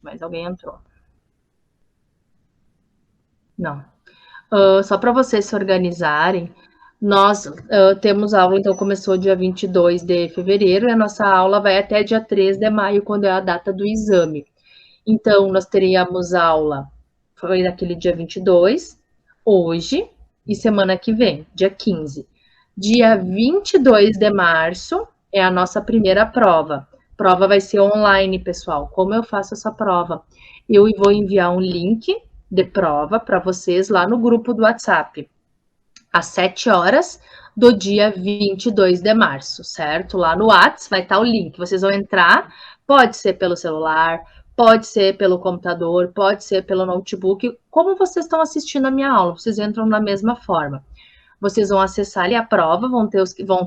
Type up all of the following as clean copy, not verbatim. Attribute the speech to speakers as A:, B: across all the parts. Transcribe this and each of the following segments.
A: Mais alguém entrou? Não. Só para vocês se organizarem, nós temos aula, então começou dia 22 de fevereiro e a nossa aula vai até dia 3 de maio, quando é a data do exame. Então, nós teríamos aula, foi naquele dia 22, hoje e semana que vem, dia 15. Dia 22 de março é a nossa primeira prova. A prova vai ser online, pessoal. Como eu faço essa prova? Eu vou enviar um link de prova para vocês lá no grupo do WhatsApp, às 7 horas do dia 22 de março, certo? Lá no WhatsApp vai estar o link. Vocês vão entrar, pode ser pelo celular, pode ser pelo computador, pode ser pelo notebook. Como vocês estão assistindo a minha aula, vocês entram da mesma forma. Vocês vão acessar ali a prova, vão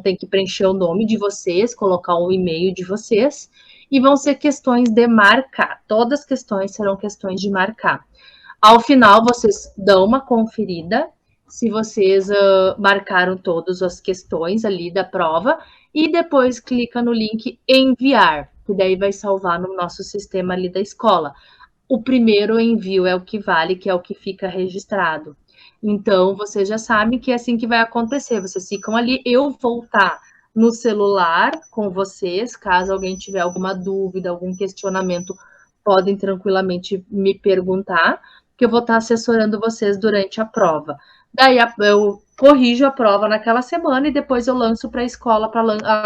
A: ter que preencher o nome de vocês, colocar o e-mail de vocês, e vão ser questões de marcar. Todas as questões serão questões de marcar. Ao final, vocês dão uma conferida se vocês marcaram todas as questões ali da prova e depois clica no link enviar, que daí vai salvar no nosso sistema ali da escola. O primeiro envio é o que vale, que é o que fica registrado. Então, vocês já sabem que é assim que vai acontecer. Vocês ficam ali, eu vou estar no celular com vocês, caso alguém tiver alguma dúvida, algum questionamento, podem tranquilamente me perguntar, que eu vou estar assessorando vocês durante a prova. Daí eu corrijo a prova naquela semana e depois eu lanço para a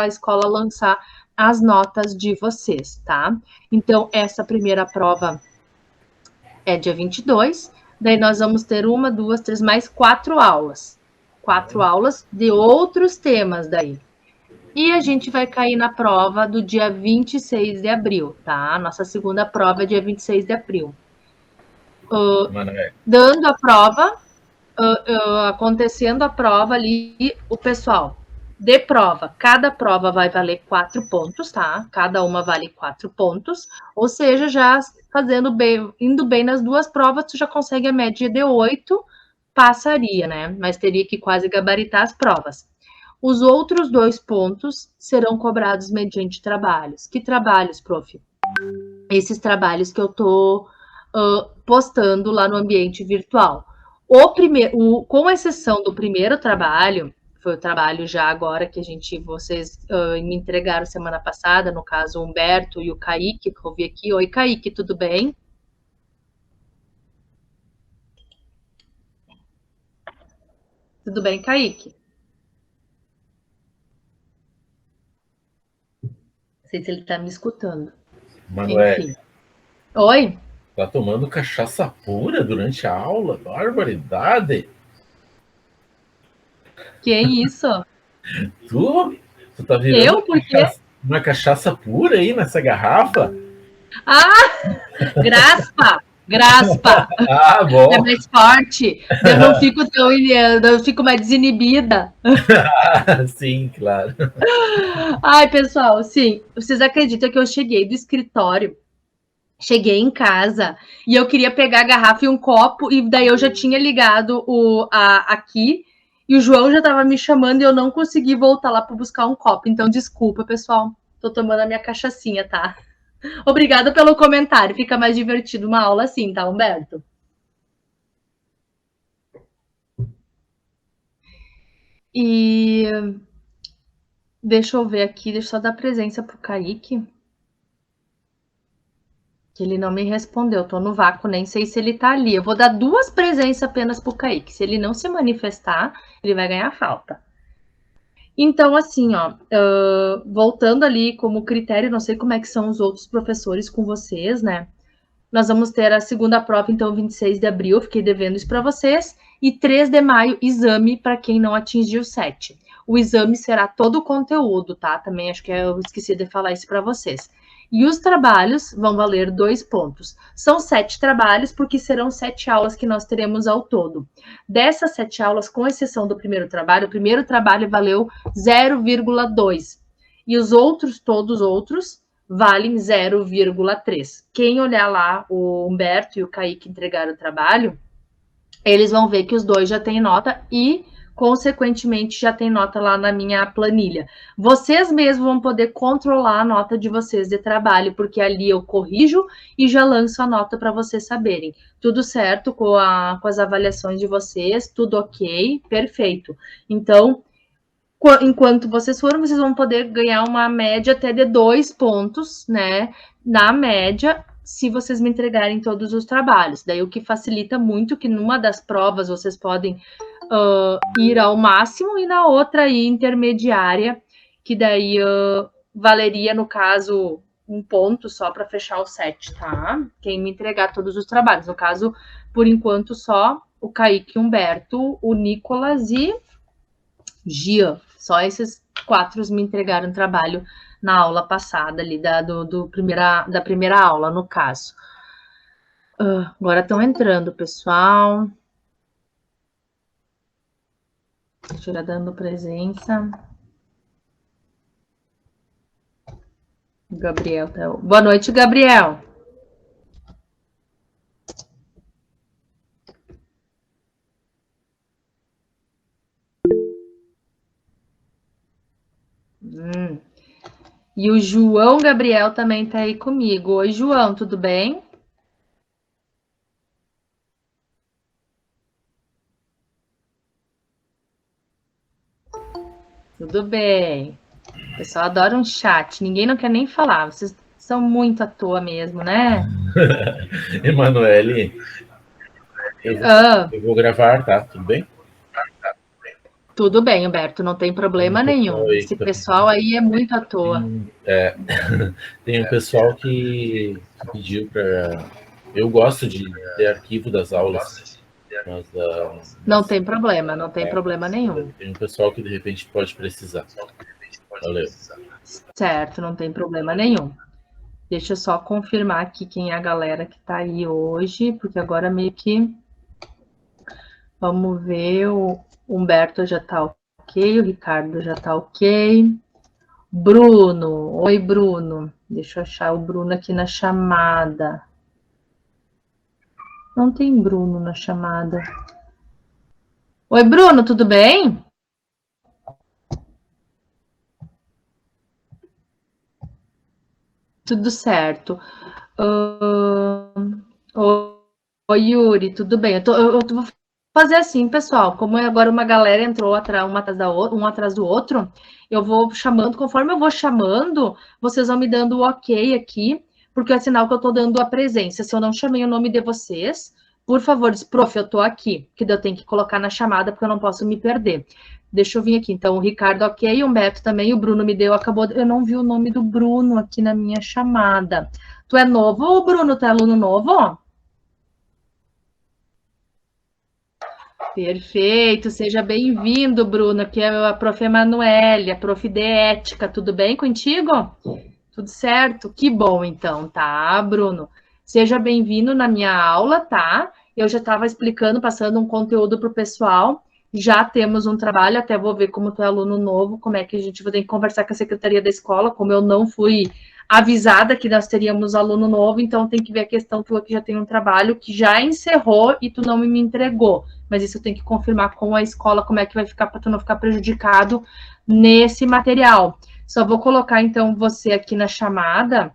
A: escola lançar as notas de vocês, tá? Então, essa primeira prova é dia 22, daí nós vamos ter uma, duas, três, mais 4 aulas. 4 aulas de outros temas daí. E a gente vai cair na prova do dia 26 de abril, tá? Nossa segunda prova é dia 26 de abril. Dando a prova, acontecendo a prova ali, o pessoal de prova, cada prova vai valer 4 pontos, tá? Cada uma vale 4 pontos, ou seja, já fazendo bem, indo bem nas duas provas, tu já consegue a média de 8, passaria, né? Mas teria que quase gabaritar as provas. Os outros 2 pontos serão cobrados mediante trabalhos. Que trabalhos, prof? Esses trabalhos que eu tô postando lá no ambiente virtual. Com exceção do primeiro trabalho, foi o trabalho já agora que vocês me entregaram semana passada, no caso o Humberto e o Kaique, que eu vi aqui. Oi, Kaique, tudo bem? Tudo bem, Kaique? Não sei se ele está me escutando.
B: Manuel.
A: Enfim. Oi?
B: Tá tomando cachaça pura durante a aula? Barbaridade!
A: Que isso?
B: Tu tá virando
A: Eu? Por quê?
B: Uma cachaça pura aí nessa garrafa?
A: Ah! Graspa!
B: Ah, bom!
A: É mais forte. Eu fico mais desinibida.
B: Sim, claro.
A: Ai, pessoal, sim. Vocês acreditam que eu cheguei do escritório, cheguei em casa e eu queria pegar a garrafa e um copo, e daí eu já tinha ligado aqui e o João já estava me chamando e eu não consegui voltar lá para buscar um copo. Então, desculpa, pessoal. Tô tomando a minha cachaçinha, tá? Obrigada pelo comentário. Fica mais divertido uma aula assim, tá, Humberto? E deixa eu ver aqui, deixa eu só dar presença pro Kaique. Que ele não me respondeu, tô no vácuo, nem sei se ele tá ali. Eu vou dar 2 presenças apenas pro Kaique. Se ele não se manifestar, ele vai ganhar falta. Então, assim, ó, voltando ali como critério, não sei como é que são os outros professores com vocês, né? Nós vamos ter a segunda prova, então, 26 de abril, fiquei devendo isso para vocês, e 3 de maio, exame para quem não atingiu 7. O exame será todo o conteúdo, tá? Também acho que eu esqueci de falar isso para vocês. E os trabalhos vão valer 2 pontos. São 7 trabalhos, porque serão 7 aulas que nós teremos ao todo. Dessas 7 aulas, com exceção do primeiro trabalho, o primeiro trabalho valeu 0,2. E os outros, todos os outros, valem 0,3. Quem olhar lá, o Humberto e o Kaique entregaram o trabalho, eles vão ver que os dois já têm nota e consequentemente já tem nota lá na minha planilha. Vocês mesmos vão poder controlar a nota de vocês de trabalho, porque ali eu corrijo e já lanço a nota para vocês saberem. Tudo certo com as avaliações de vocês, tudo ok, perfeito. Então, enquanto vocês foram, vocês vão poder ganhar uma média até de 2 pontos, né? Na média, se vocês me entregarem todos os trabalhos. Daí o que facilita muito que numa das provas vocês podem ir ao máximo e na outra ir intermediária, que daí valeria, no caso, um ponto só para fechar o set, tá? Quem me entregar todos os trabalhos. No caso, por enquanto, só o Kaique Humberto, o Nicolas e Gia. Só esses 4 me entregaram trabalho na aula passada ali, da primeira aula, no caso. Agora estão entrando, pessoal. Já dando presença. Gabriel tá... Boa noite, Gabriel. E o João Gabriel também tá aí comigo. Oi, João, tudo bem? Tudo bem. O pessoal adora um chat. Ninguém não quer nem falar. Vocês são muito à toa mesmo, né?
B: Emanuele, eu vou gravar, tá? Tudo bem?
A: Tudo bem, Humberto, não tem problema nenhum. Esse pessoal aí é muito à toa.
B: Tem um pessoal que pediu para... Eu gosto de ter arquivo das aulas. Mas,
A: não tem problema, não tem problema nenhum.
B: Tem um pessoal que de repente pode precisar. Valeu.
A: Certo, não tem problema nenhum. Deixa eu só confirmar aqui quem é a galera que tá aí hoje, porque agora meio que... Vamos ver, o Humberto já tá ok, o Ricardo já tá ok. Bruno, oi Bruno. Deixa eu achar o Bruno aqui na chamada. Não tem Bruno na chamada. Oi Bruno, tudo bem? Tudo certo. Oi Yuri, tudo bem? Eu vou fazer assim, pessoal, como agora uma galera entrou um atrás do outro, eu vou chamando, conforme eu vou chamando, vocês vão me dando o ok aqui, porque é sinal que eu tô dando a presença. Se eu não chamei o nome de vocês, por favor, diz, prof, eu tô aqui, que eu tenho que colocar na chamada, porque eu não posso me perder. Deixa eu vir aqui, então, o Ricardo ok, o Beto também, o Bruno me deu, acabou, eu não vi o nome do Bruno aqui na minha chamada. Tu é novo, Bruno? Tu é aluno novo? Perfeito, seja bem-vindo, Bruno, que é a prof. Emanuele, a prof. de ética, tudo bem contigo? Tudo certo? Que bom, então, tá, Bruno? Seja bem-vindo na minha aula, tá? Eu já estava explicando, passando um conteúdo para o pessoal, já temos um trabalho, até vou ver como tu é aluno novo, como é que a gente vai ter que conversar com a secretaria da escola, como eu não fui avisada que nós teríamos aluno novo, então tem que ver a questão tua que já tem um trabalho que já encerrou e tu não me entregou. Mas isso eu tenho que confirmar com a escola como é que vai ficar para tu não ficar prejudicado nesse material. Só vou colocar, então, você aqui na chamada,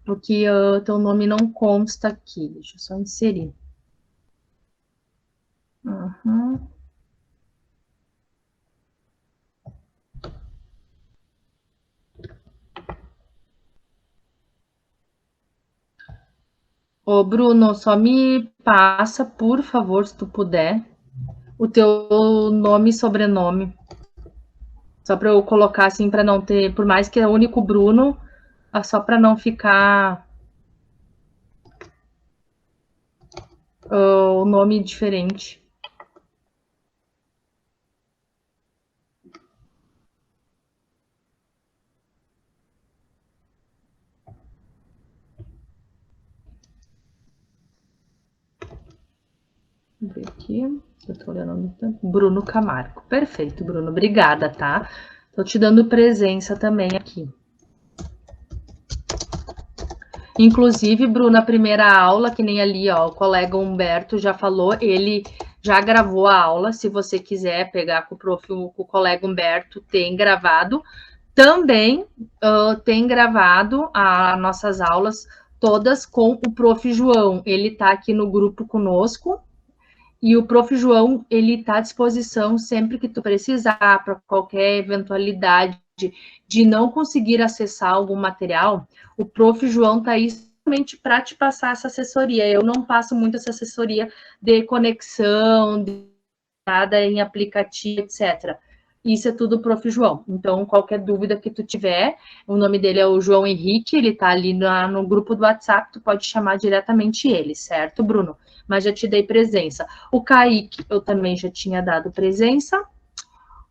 A: porque teu nome não consta aqui. Deixa eu só inserir. Uhum. Ô, Bruno, só me passa, por favor, se tu puder, o teu nome e sobrenome. Só para eu colocar assim, para não ter, por mais que é o único Bruno, só para não ficar o nome diferente. Vou ver aqui. Eu tô olhando Bruno Camargo. Perfeito, Bruno. Obrigada, tá? Tô te dando presença também aqui. Inclusive, Bruno, a primeira aula, que nem ali, ó, o colega Humberto já falou, ele já gravou a aula, se você quiser pegar com com o colega Humberto, tem gravado. Também tem gravado as nossas aulas todas com o Prof. João. Ele está aqui no grupo conosco. E o Prof. João, ele está à disposição sempre que tu precisar, para qualquer eventualidade de não conseguir acessar algum material. O Prof. João está aí somente para te passar essa assessoria. Eu não passo muito essa assessoria de conexão, de nada em aplicativo, etc. Isso é tudo Prof. João. Então, qualquer dúvida que tu tiver, o nome dele é o João Henrique, ele está ali no grupo do WhatsApp, tu pode chamar diretamente ele, certo, Bruno? Mas já te dei presença. O Kaique, eu também já tinha dado presença.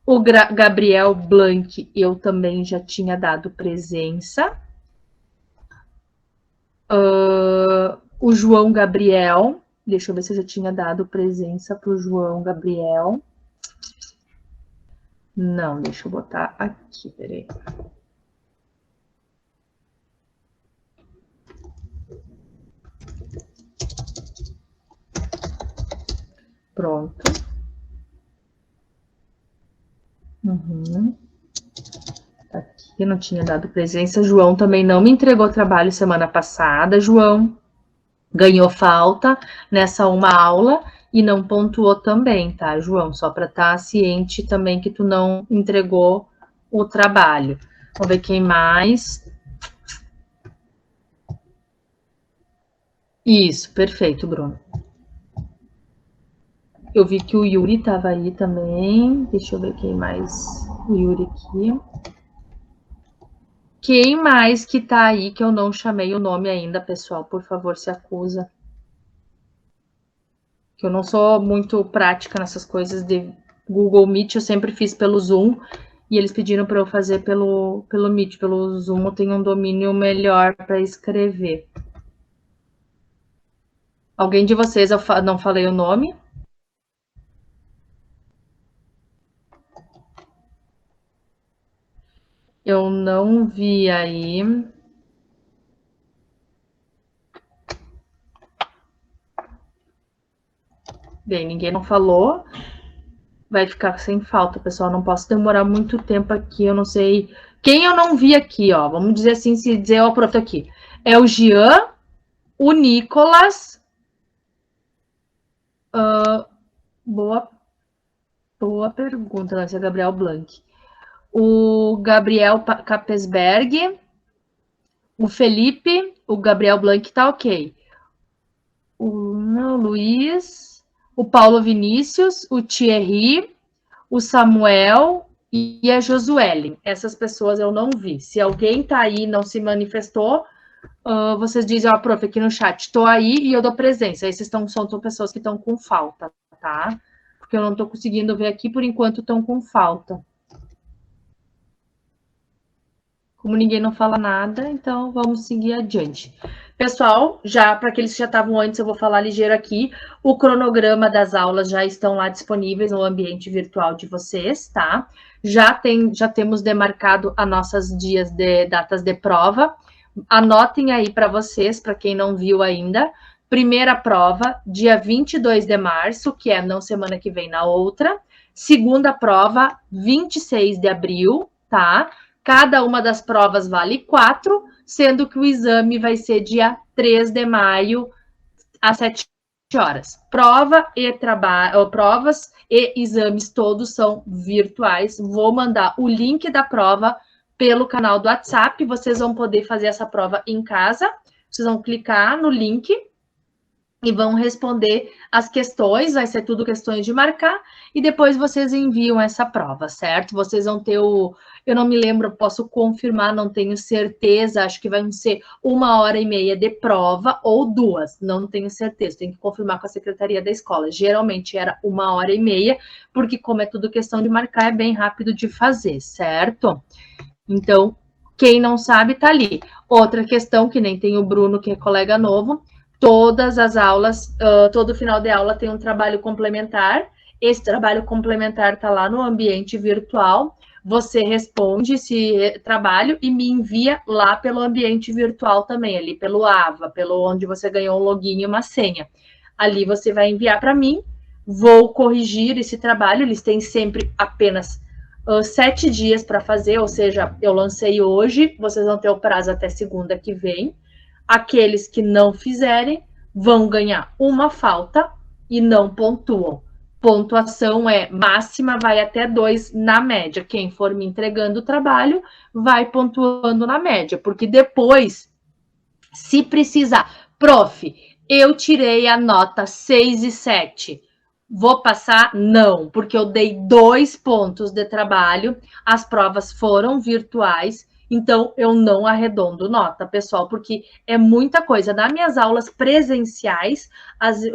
A: O Gabriel Blanc, eu também já tinha dado presença. O João Gabriel, deixa eu ver se eu já tinha dado presença para o João Gabriel. Não, deixa eu botar aqui, peraí. Pronto. Aqui não tinha dado presença. João também não me entregou trabalho semana passada. João ganhou falta nessa uma aula e não pontuou também, tá, João? Só para estar ciente também que tu não entregou o trabalho. Vamos ver quem mais. Isso, perfeito, Bruno. Eu vi que o Yuri estava aí também. Deixa eu ver quem mais. O Yuri aqui. Quem mais que tá aí que eu não chamei o nome ainda, pessoal? Por favor, se acusa. Que eu não sou muito prática nessas coisas de Google Meet, eu sempre fiz pelo Zoom. E eles pediram para eu fazer pelo Meet. Pelo Zoom eu tenho um domínio melhor para escrever. Alguém de vocês, eu não falei o nome? Eu não vi aí. Bem, ninguém não falou. Vai ficar sem falta, pessoal. Não posso demorar muito tempo aqui. Eu não sei. Quem eu não vi aqui, ó. Vamos dizer assim, se dizer, ó, pronto aqui. É o Jean, o Nicolas. Boa pergunta, esse é Gabriel Blanc. O Gabriel Capesberg. O Felipe. O Gabriel Blanc tá ok. O Luiz. O Paulo Vinícius. O Thierry. O Samuel e a Josuelen. Essas pessoas eu não vi. Se alguém tá aí e não se manifestou, vocês dizem, ó, prof, aqui no chat, tô aí e eu dou presença. Esses são pessoas que estão com falta, tá? Porque eu não tô conseguindo ver aqui, por enquanto estão com falta. Como ninguém não fala nada, então vamos seguir adiante. Pessoal, já para aqueles que já estavam antes, eu vou falar ligeiro aqui. O cronograma das aulas já estão lá disponíveis no ambiente virtual de vocês, tá? Já temos demarcado as nossas datas de prova. Anotem aí para vocês, para quem não viu ainda. Primeira prova, dia 22 de março, que é não semana que vem, na outra. Segunda prova, 26 de abril, tá? Cada uma das provas vale 4, sendo que o exame vai ser dia 3 de maio, às 7 horas. Provas e exames todos são virtuais. Vou mandar o link da prova pelo canal do WhatsApp. Vocês vão poder fazer essa prova em casa. Vocês vão clicar no link e vão responder as questões, vai ser tudo questões de marcar, e depois vocês enviam essa prova, certo? Vocês vão ter eu não me lembro, posso confirmar, não tenho certeza, acho que vai ser 1h30 de prova ou 2, não tenho certeza, tenho que confirmar com a secretaria da escola. Geralmente era 1h30, porque como é tudo questão de marcar, é bem rápido de fazer, certo? Então, quem não sabe, tá ali. Outra questão, que nem tem o Bruno, que é colega novo, todas as aulas, todo final de aula tem um trabalho complementar. Esse trabalho complementar está lá no ambiente virtual. Você responde esse trabalho e me envia lá pelo ambiente virtual também, ali pelo AVA, pelo onde você ganhou um login e uma senha. Ali você vai enviar para mim. vou corrigir esse trabalho, eles têm sempre apenas 7 dias para fazer, ou seja, eu lancei hoje, vocês vão ter o prazo até segunda que vem. Aqueles que não fizerem vão ganhar uma falta e não pontuam. Pontuação é máxima, vai até 2 na média. Quem for me entregando o trabalho vai pontuando na média, porque depois, se precisar, prof, eu tirei a nota 6 e 7. Vou passar? Não, porque eu dei 2 pontos de trabalho, as provas foram virtuais, então eu não arredondo nota, pessoal, porque é muita coisa. Nas minhas aulas presenciais,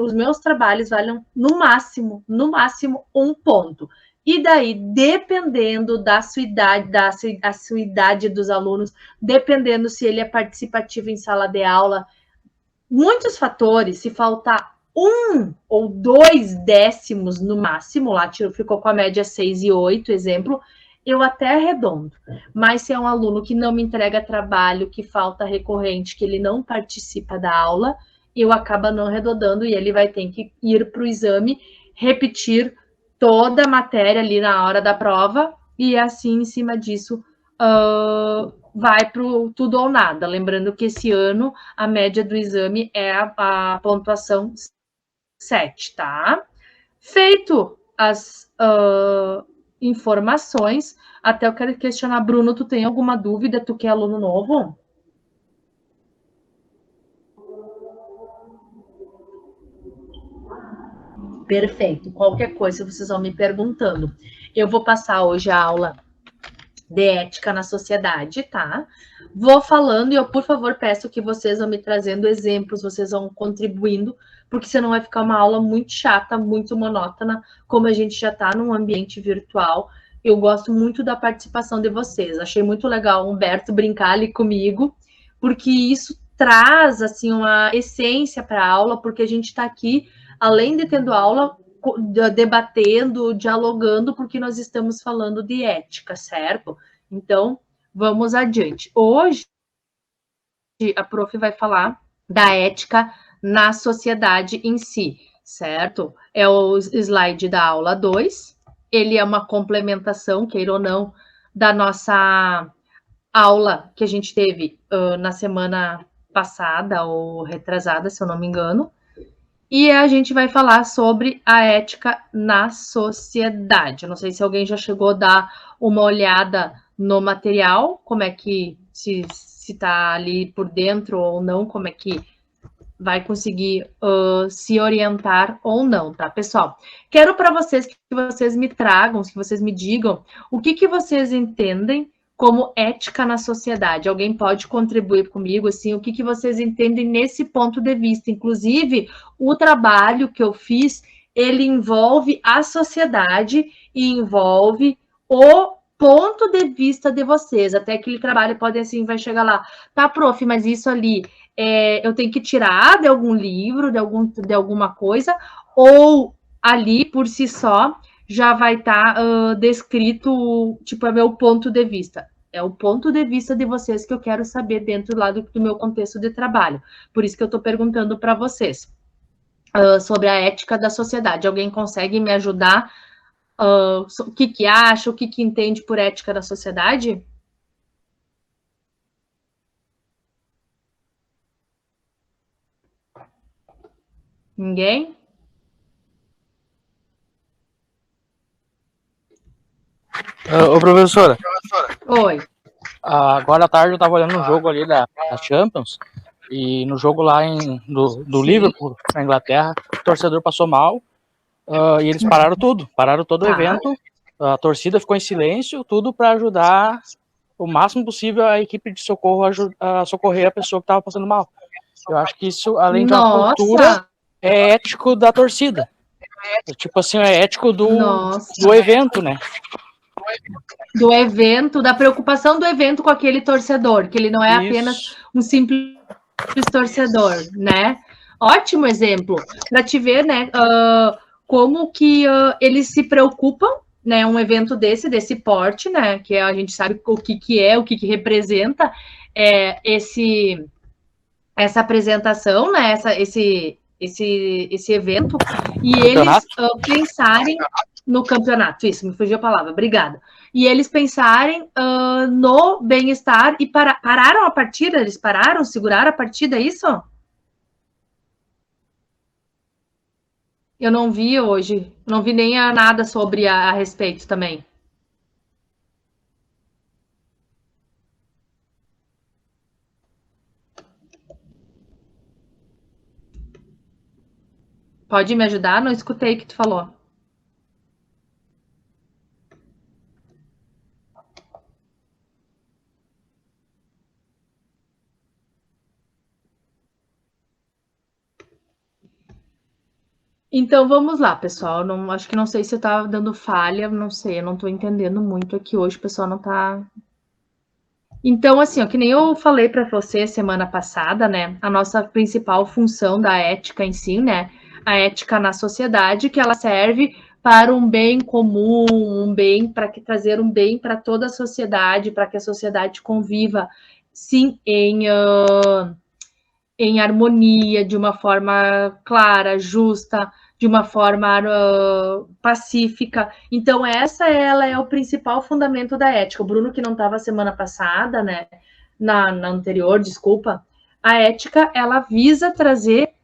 A: os meus trabalhos valem no máximo 1 ponto. E daí, dependendo da sua idade, da sua idade dos alunos, dependendo se ele é participativo em sala de aula, muitos fatores, se faltar 1 ou 2 décimos no máximo, lá ficou com a média 6 e 8, exemplo, eu até arredondo. Mas se é um aluno que não me entrega trabalho, que falta recorrente, que ele não participa da aula, eu acabo não arredondando e ele vai ter que ir para o exame, repetir toda a matéria ali na hora da prova e assim, em cima disso, vai para o tudo ou nada. Lembrando que esse ano a média do exame é a pontuação 7, tá? Feito as informações, até eu quero questionar, Bruno, tu tem alguma dúvida? Tu que é aluno novo? Perfeito. Qualquer coisa vocês vão me perguntando. Eu vou passar hoje a aula de ética na sociedade, tá? Vou falando e eu, por favor, peço que vocês vão me trazendo exemplos, vocês vão contribuindo, porque senão vai ficar uma aula muito chata, muito monótona, como a gente já está num ambiente virtual. Eu gosto muito da participação de vocês. Achei muito legal o Humberto brincar ali comigo, porque isso traz, assim, uma essência para a aula, porque a gente está aqui, além de tendo aula, debatendo, dialogando, porque nós estamos falando de ética, certo? Então, vamos adiante. Hoje, a prof vai falar da ética na sociedade em si, certo? É o slide da aula 2. Ele é uma complementação, queira ou não, da nossa aula que a gente teve na semana passada ou retrasada, se eu não me engano. E a gente vai falar sobre a ética na sociedade. Eu não sei se alguém já chegou a dar uma olhada no material, como é que se está ali por dentro ou não, como é que vai conseguir se orientar ou não, tá, pessoal? Quero para vocês que vocês me tragam, que vocês me digam o que vocês entendem como ética na sociedade. Alguém pode contribuir comigo, assim, o que vocês entendem nesse ponto de vista. Inclusive, o trabalho que eu fiz, ele envolve a sociedade e envolve o ponto de vista de vocês. Até aquele trabalho pode, assim, vai chegar lá, tá, prof, mas isso ali eu tenho que tirar de algum livro, de alguma coisa, ou ali, por si só, já vai estar descrito, tipo, é meu ponto de vista. É o ponto de vista de vocês que eu quero saber dentro lá do meu contexto de trabalho. Por isso que eu estou perguntando para vocês sobre a ética da sociedade. Alguém consegue me ajudar? O que acha, o que entende por ética da sociedade? Ninguém?
C: Ô, professora.
A: Oi.
C: Agora à tarde eu tava olhando um jogo ali da Champions, e no jogo lá do Liverpool, na Inglaterra, o torcedor passou mal, e eles pararam todo o evento, a torcida ficou em silêncio, tudo para ajudar o máximo possível a equipe de socorro a socorrer a pessoa que estava passando mal. Eu acho que isso, além de uma cultura, é ético da torcida. Tipo assim, é ético do evento, né?
A: Do evento, da preocupação do evento com aquele torcedor, que ele não é apenas um simples torcedor, né? Ótimo exemplo para te ver, né? Como que eles se preocupam, né? Um evento desse porte, né? Que a gente sabe o que é, o que representa essa apresentação, né? Esse evento, E eles pensarem no campeonato, isso, me fugiu a palavra, obrigada. E eles pensarem no bem-estar e pararam a partida, eles pararam, seguraram a partida, é isso? Eu não vi hoje, não vi nem nada sobre a respeito também. Pode me ajudar? Não escutei o que tu falou. Então vamos lá, pessoal. Não, acho que não sei se eu tava dando falha, não sei, eu não tô entendendo muito aqui hoje, o pessoal não tá. Então, assim, ó, que nem eu falei para você semana passada, né? A nossa principal função da ética em si, né? A ética na sociedade, que ela serve para um bem comum, um bem para que trazer um bem para toda a sociedade, para que a sociedade conviva, sim, em harmonia, de uma forma clara, justa, de uma forma pacífica. Então, ela é o principal fundamento da ética. O Bruno, que não estava semana passada, né, na anterior, desculpa, a ética, ela visa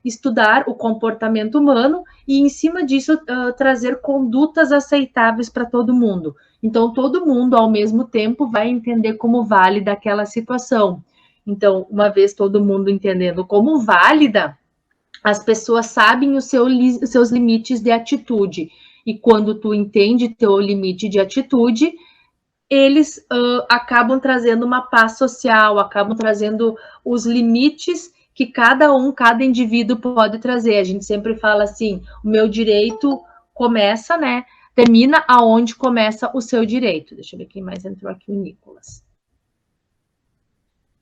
A: estudar o comportamento humano e, em cima disso, trazer condutas aceitáveis para todo mundo. Então, todo mundo, ao mesmo tempo, vai entender como válida aquela situação. Então, uma vez todo mundo entendendo como válida, as pessoas sabem os seus limites de atitude. E quando tu entende teu limite de atitude, eles acabam trazendo uma paz social, acabam trazendo os limites que cada indivíduo pode trazer. A gente sempre fala assim, o meu direito começa, né? Termina aonde começa o seu direito. Deixa eu ver quem mais entrou aqui, o Nicolas.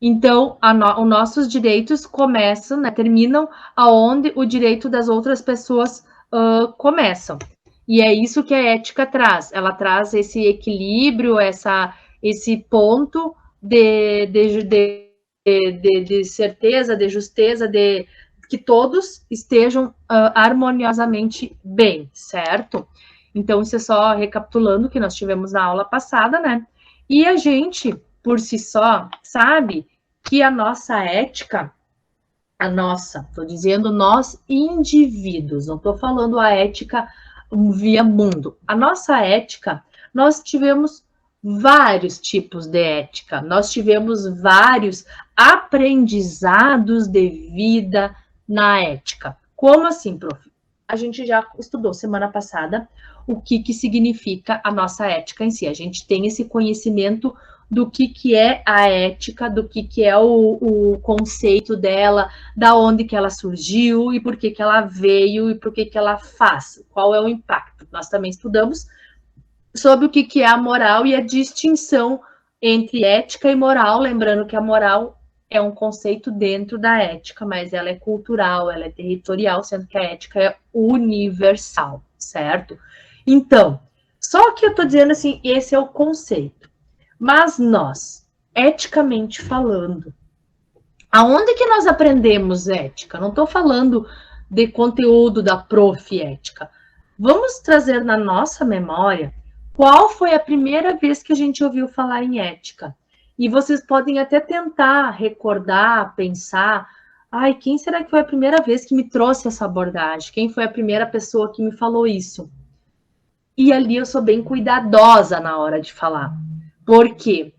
A: Então, os nossos direitos começam, né, terminam aonde o direito das outras pessoas começam. E é isso que a ética traz. Ela traz esse equilíbrio, esse ponto de certeza, de justeza, de que todos estejam harmoniosamente bem, certo? Então, isso é só recapitulando o que nós tivemos na aula passada, né? E a gente, por si só, sabe que a nossa ética, estou dizendo nós indivíduos, não estou falando a ética via mundo. A nossa ética, nós tivemos vários tipos de ética, nós tivemos vários aprendizados de vida na ética. Como assim, prof? A gente já estudou semana passada o que significa a nossa ética em si. A gente tem esse conhecimento do que é a ética, do que é o conceito dela, da onde que ela surgiu e por que ela veio e por que ela faz, qual é o impacto. Nós também estudamos sobre o que é a moral e a distinção entre ética e moral, lembrando que a moral é um conceito dentro da ética, mas ela é cultural, ela é territorial, sendo que a ética é universal, certo? Então, só que eu estou dizendo assim, esse é o conceito. Mas nós, eticamente falando, aonde que nós aprendemos ética? Não estou falando de conteúdo da prof. Ética. Vamos trazer na nossa memória qual foi a primeira vez que a gente ouviu falar em ética. E vocês podem até tentar recordar, pensar, ai, quem será que foi a primeira vez que me trouxe essa abordagem? Quem foi a primeira pessoa que me falou isso? E ali eu sou bem cuidadosa na hora de falar. Por quê?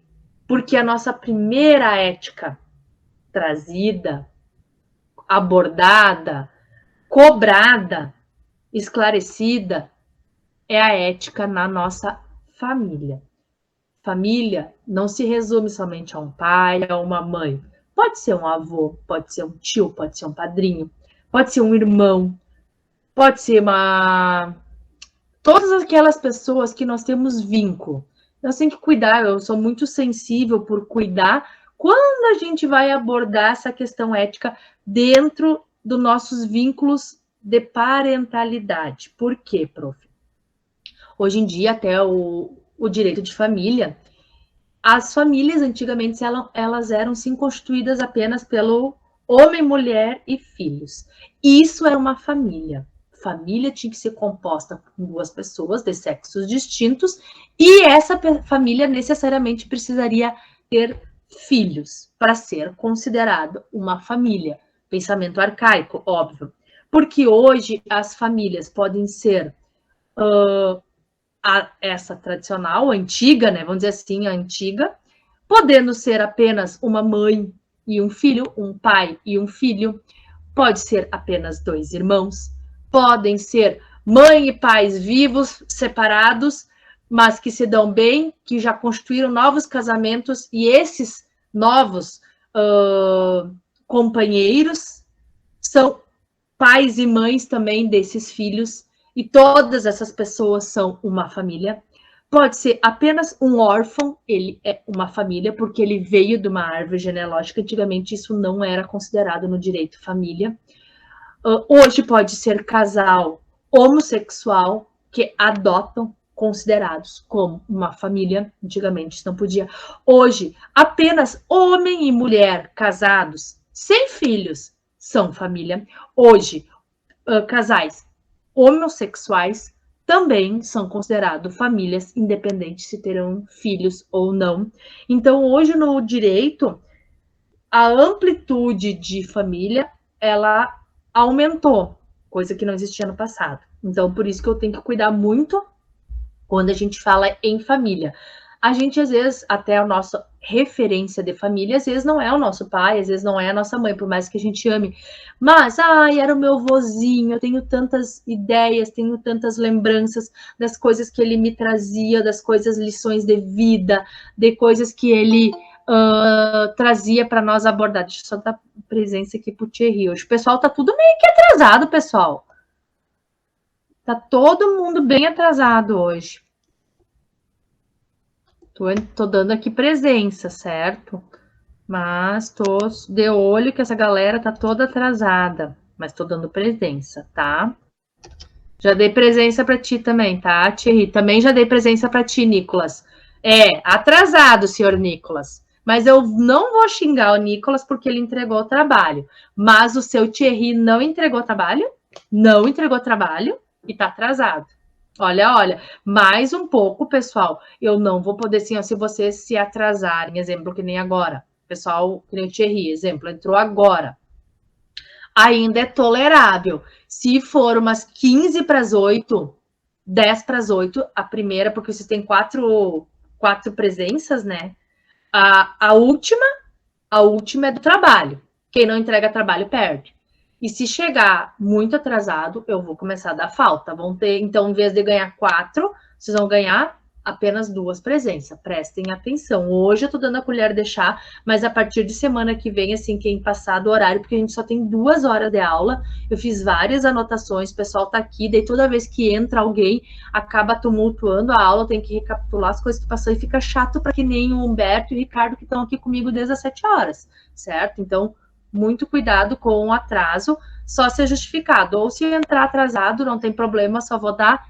A: Porque a nossa primeira ética trazida, abordada, cobrada, esclarecida, é a ética na nossa família. Família não se resume somente a um pai, a uma mãe. Pode ser um avô, pode ser um tio, pode ser um padrinho, pode ser um irmão, pode ser todas aquelas pessoas que nós temos vínculo. Nós temos que cuidar, eu sou muito sensível por cuidar quando a gente vai abordar essa questão ética dentro dos nossos vínculos de parentalidade. Por quê, prof? Hoje em dia, até o direito de família, as famílias antigamente elas eram sim constituídas apenas pelo homem, mulher e filhos. Isso era uma família. família tinha que ser composta por 2 pessoas de sexos distintos e essa família necessariamente precisaria ter filhos para ser considerado uma família. Pensamento arcaico, óbvio. Porque hoje as famílias podem ser essa tradicional, antiga, né? Vamos dizer assim, a antiga, podendo ser apenas uma mãe e um filho, um pai e um filho, pode ser apenas 2 irmãos, podem ser mãe e pais vivos, separados, mas que se dão bem, que já construíram novos casamentos, e esses novos companheiros são pais e mães também desses filhos, e todas essas pessoas são uma família. Pode ser apenas um órfão, ele é uma família, porque ele veio de uma árvore genealógica. Antigamente isso não era considerado no direito família. Hoje pode ser casal homossexual que adotam, considerados como uma família. Antigamente isso não podia. Hoje, apenas homem e mulher casados, sem filhos, são família. Hoje, casais homossexuais também são considerados famílias, independente se terão filhos ou não. Então, hoje no direito, a amplitude de família, ela aumentou, coisa que não existia no passado. Então, por isso que eu tenho que cuidar muito quando a gente fala em família. A gente, às vezes, até a nossa referência de família, às vezes não é o nosso pai, às vezes não é a nossa mãe, por mais que a gente ame. Mas, era o meu vozinho, eu tenho tantas ideias, tenho tantas lembranças das coisas que ele me trazia, das coisas, lições de vida, de coisas que ele trazia para nós abordar. Deixa eu só dar presença aqui pro Thierry. Hoje o pessoal tá tudo meio que atrasado, pessoal. Tá todo mundo bem atrasado hoje. Tô dando aqui presença, certo? Mas tô de olho que essa galera tá toda atrasada. Mas tô dando presença, tá? Já dei presença para ti também, tá, Thierry? Também já dei presença para ti, Nicolas. Atrasado, senhor Nicolas. Mas eu não vou xingar o Nicolas porque ele entregou o trabalho. Mas o seu Thierry não entregou trabalho? Não entregou trabalho e tá atrasado. Olha, mais um pouco, pessoal. Eu não vou poder, assim, se vocês se atrasarem, exemplo, que nem agora. Pessoal, que nem o Thierry, exemplo, entrou agora. Ainda é tolerável. Se for umas 15 para as 8, 10 para as 8, a primeira, porque vocês têm quatro presenças, né? A última é do trabalho. Quem não entrega trabalho perde. E se chegar muito atrasado, eu vou começar a dar falta. Vão ter, então, em vez de ganhar 4, vocês vão ganhar apenas 2 presenças. Prestem atenção. Hoje eu tô dando a colher de chá, mas a partir de semana que vem, assim, quem passar do horário, porque a gente só tem 2 horas de aula, eu fiz várias anotações, o pessoal tá aqui, daí toda vez que entra alguém, acaba tumultuando a aula, tem que recapitular as coisas que passou e fica chato para que nem o Humberto e o Ricardo que estão aqui comigo desde as 7 horas, certo? Então, muito cuidado com o atraso, só ser justificado. Ou se entrar atrasado, não tem problema, só vou dar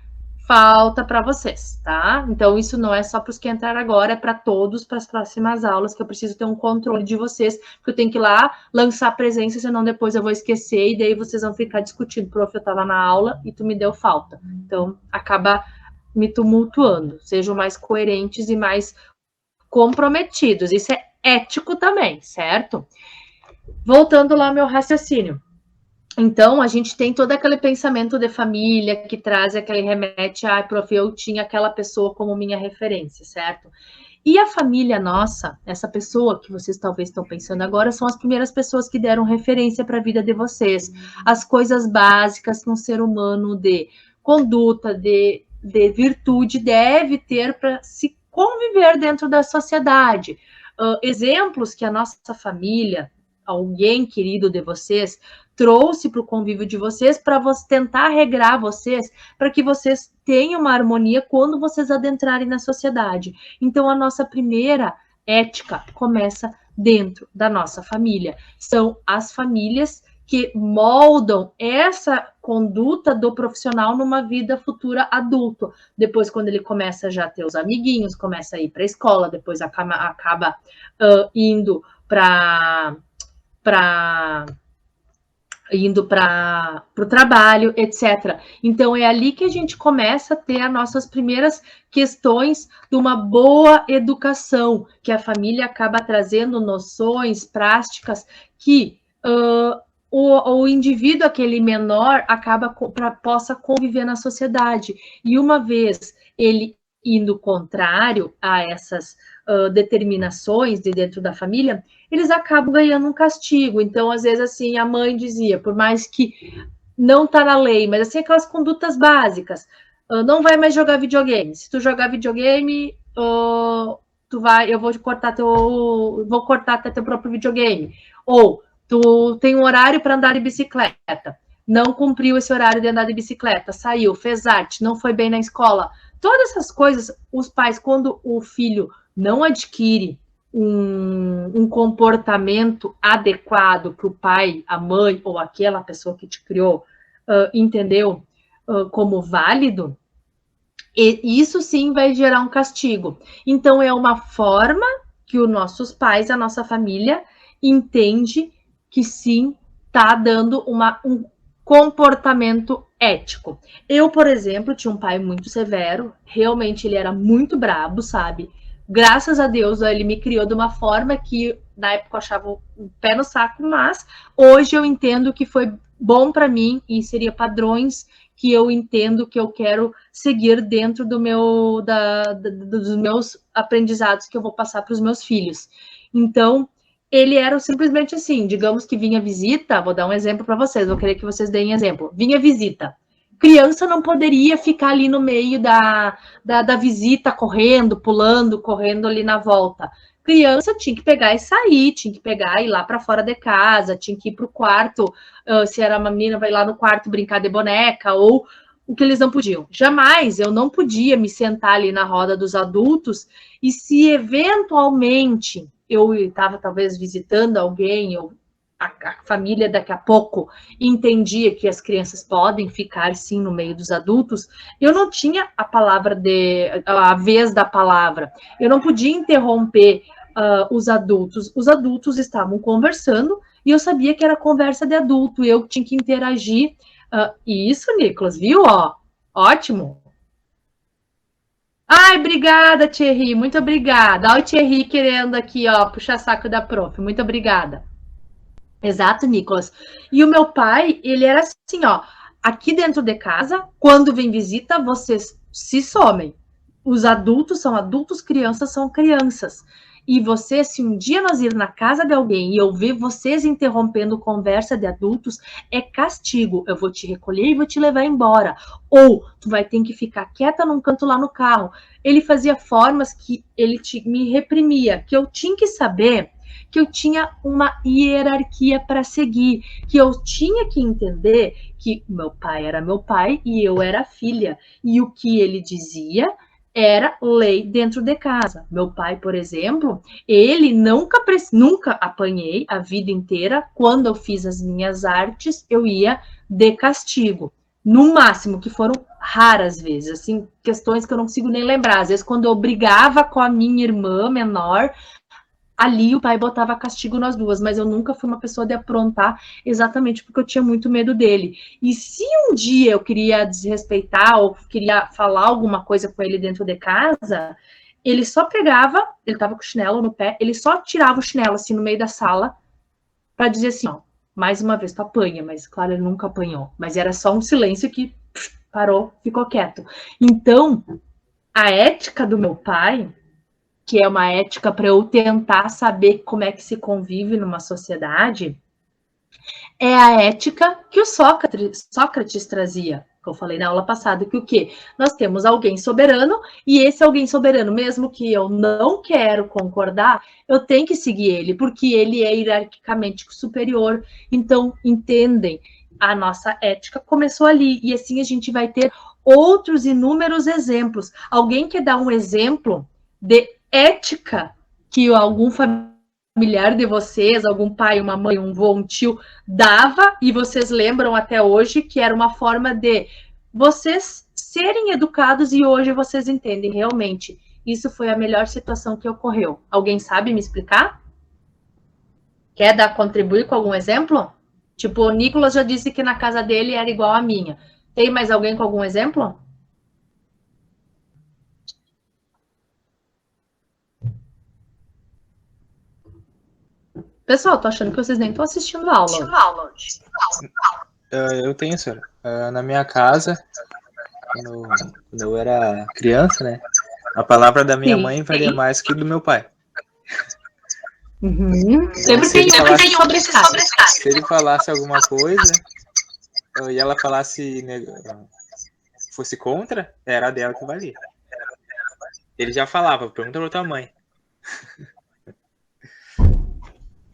A: falta para vocês, tá? Então, isso não é só para os que entraram agora, é para todos, para as próximas aulas, que eu preciso ter um controle de vocês, porque eu tenho que ir lá lançar presença, senão depois eu vou esquecer, e daí vocês vão ficar discutindo. Prof, eu estava na aula e tu me deu falta. Então, acaba me tumultuando. Sejam mais coerentes e mais comprometidos. Isso é ético também, certo? Voltando lá ao meu raciocínio. Então, a gente tem todo aquele pensamento de família que traz aquele remete a, prof, eu tinha aquela pessoa como minha referência, certo? E a família nossa, essa pessoa que vocês talvez estão pensando agora, são as primeiras pessoas que deram referência para a vida de vocês. As coisas básicas que um ser humano de conduta, de virtude deve ter para se conviver dentro da sociedade. Exemplos que a nossa família, alguém querido de vocês, trouxe para o convívio de vocês, para tentar regrar vocês, para que vocês tenham uma harmonia quando vocês adentrarem na sociedade. Então, a nossa primeira ética começa dentro da nossa família. São as famílias que moldam essa conduta do profissional numa vida futura adulto. Depois, quando ele começa já a ter os amiguinhos, começa a ir para a escola, depois acaba indo para indo para o trabalho, etc. Então, é ali que a gente começa a ter as nossas primeiras questões de uma boa educação, que a família acaba trazendo noções, práticas, que o indivíduo, aquele menor, possa conviver na sociedade. E uma vez ele indo contrário a essas determinações de dentro da família, eles acabam ganhando um castigo. Então, às vezes, assim, a mãe dizia, por mais que não tá na lei, mas assim, aquelas condutas básicas, não vai mais jogar videogame. Se tu jogar videogame, eu vou cortar até teu próprio videogame. Ou tu tem um horário para andar de bicicleta, não cumpriu esse horário de andar de bicicleta, saiu, fez arte, não foi bem na escola. Todas essas coisas, os pais, quando o filho não adquire um comportamento adequado que o pai, a mãe ou aquela pessoa que te criou entendeu como válido, e isso sim vai gerar um castigo. Então, é uma forma que os nossos pais, a nossa família, entende que sim, está dando um comportamento ético. Eu, por exemplo, tinha um pai muito severo, realmente ele era muito brabo, sabe? Graças a Deus, ele me criou de uma forma que, na época, eu achava o pé no saco, mas hoje eu entendo que foi bom para mim e seria padrões que eu entendo que eu quero seguir dentro dos meus aprendizados que eu vou passar para os meus filhos. Então, ele era simplesmente assim, digamos que vinha visita, vou dar um exemplo para vocês, vou querer que vocês deem exemplo. Vinha visita. Criança não poderia ficar ali no meio da visita, correndo ali na volta. Criança tinha que pegar e sair, tinha que pegar e ir lá para fora de casa, tinha que ir para o quarto, se era uma menina, vai lá no quarto brincar de boneca, ou o que eles não podiam. Jamais, eu não podia me sentar ali na roda dos adultos, e se eventualmente eu estava talvez visitando alguém, ou a família daqui a pouco entendia que as crianças podem ficar sim no meio dos adultos, eu não tinha a vez da palavra, eu não podia interromper os adultos. Os adultos estavam conversando e eu sabia que era conversa de adulto, eu tinha que interagir. Isso, Nicolas, viu? Ótimo. Ai, obrigada, Thierry, muito obrigada. Olha o Thierry querendo aqui, puxar saco da prof. Muito obrigada. Exato, Nicolas. E o meu pai, ele era assim, aqui dentro de casa, quando vem visita, vocês se somem. Os adultos são adultos, crianças são crianças. E você, se um dia nós ir na casa de alguém e eu ver vocês interrompendo conversa de adultos, é castigo. Eu vou te recolher e vou te levar embora. Ou tu vai ter que ficar quieta num canto lá no carro. Ele fazia formas que ele me reprimia, que eu tinha que saber que eu tinha uma hierarquia para seguir, que eu tinha que entender que meu pai era meu pai e eu era filha. E o que ele dizia era lei dentro de casa. Meu pai, por exemplo, ele nunca apanhei a vida inteira. Quando eu fiz as minhas artes, eu ia de castigo. No máximo, que foram raras vezes, assim, questões que eu não consigo nem lembrar. Às vezes, quando eu brigava com a minha irmã menor, ali o pai botava castigo nas duas, mas eu nunca fui uma pessoa de aprontar exatamente porque eu tinha muito medo dele. E se um dia eu queria desrespeitar ou queria falar alguma coisa com ele dentro de casa, ele só pegava, ele tava com o chinelo no pé, ele só tirava o chinelo assim no meio da sala para dizer assim, mais uma vez tu apanha, mas claro, ele nunca apanhou, mas era só um silêncio que parou, ficou quieto. Então, a ética do meu pai, que é uma ética para eu tentar saber como é que se convive numa sociedade, é a ética que o Sócrates trazia, que eu falei na aula passada, que o quê? Nós temos alguém soberano, e esse alguém soberano, mesmo que eu não quero concordar, eu tenho que seguir ele, porque ele é hierarquicamente superior. Então, entendem, a nossa ética começou ali, e assim a gente vai ter outros inúmeros exemplos. Alguém quer dar um exemplo de ética que algum familiar de vocês, algum pai, uma mãe, um vô, um tio, dava, e vocês lembram até hoje que era uma forma de vocês serem educados, e hoje vocês entendem realmente. Isso foi a melhor situação que ocorreu. Alguém sabe me explicar? Quer contribuir com algum exemplo? Tipo, o Nicolas já disse que na casa dele era igual à minha. Tem mais alguém com algum exemplo? Pessoal, tô achando que vocês nem estão assistindo a aula.
D: Eu tenho, senhora. Na minha casa, quando eu era criança, né? A palavra da minha mãe valia mais que do meu pai.
A: Uhum. Sempre tem um que se sobressai.
D: Se ele falasse alguma coisa e ela falasse fosse contra, era dela que valia. Ele já falava, pergunta pra tua mãe.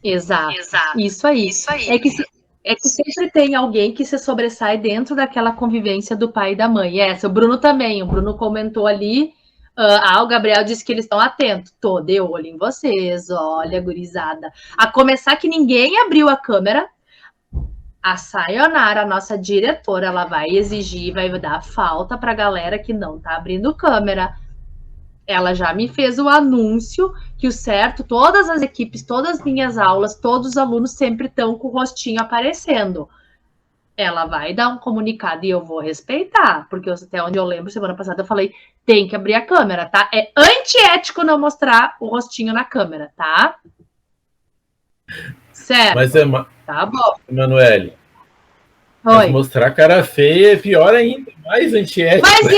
A: Exato. Isso aí. É que sempre tem alguém que se sobressai dentro daquela convivência do pai e da mãe. O Bruno também. O Bruno comentou ali. O Gabriel disse que eles estão atentos. Tô de olho em vocês. Olha, gurizada. A começar que ninguém abriu a câmera. A Sayonara, a nossa diretora, ela vai exigir, vai dar falta pra galera que não tá abrindo câmera. Ela já me fez o anúncio que o certo, todas as equipes, todas as minhas aulas, todos os alunos sempre estão com o rostinho aparecendo. Ela vai dar um comunicado e eu vou respeitar, porque até onde eu lembro, semana passada eu falei, tem que abrir a câmera, tá? É antiético não mostrar o rostinho na câmera, tá? Certo.
B: Mas
A: tá bom.
B: Emanuele, mas mostrar cara feia é pior ainda, mais antiético.
A: Mas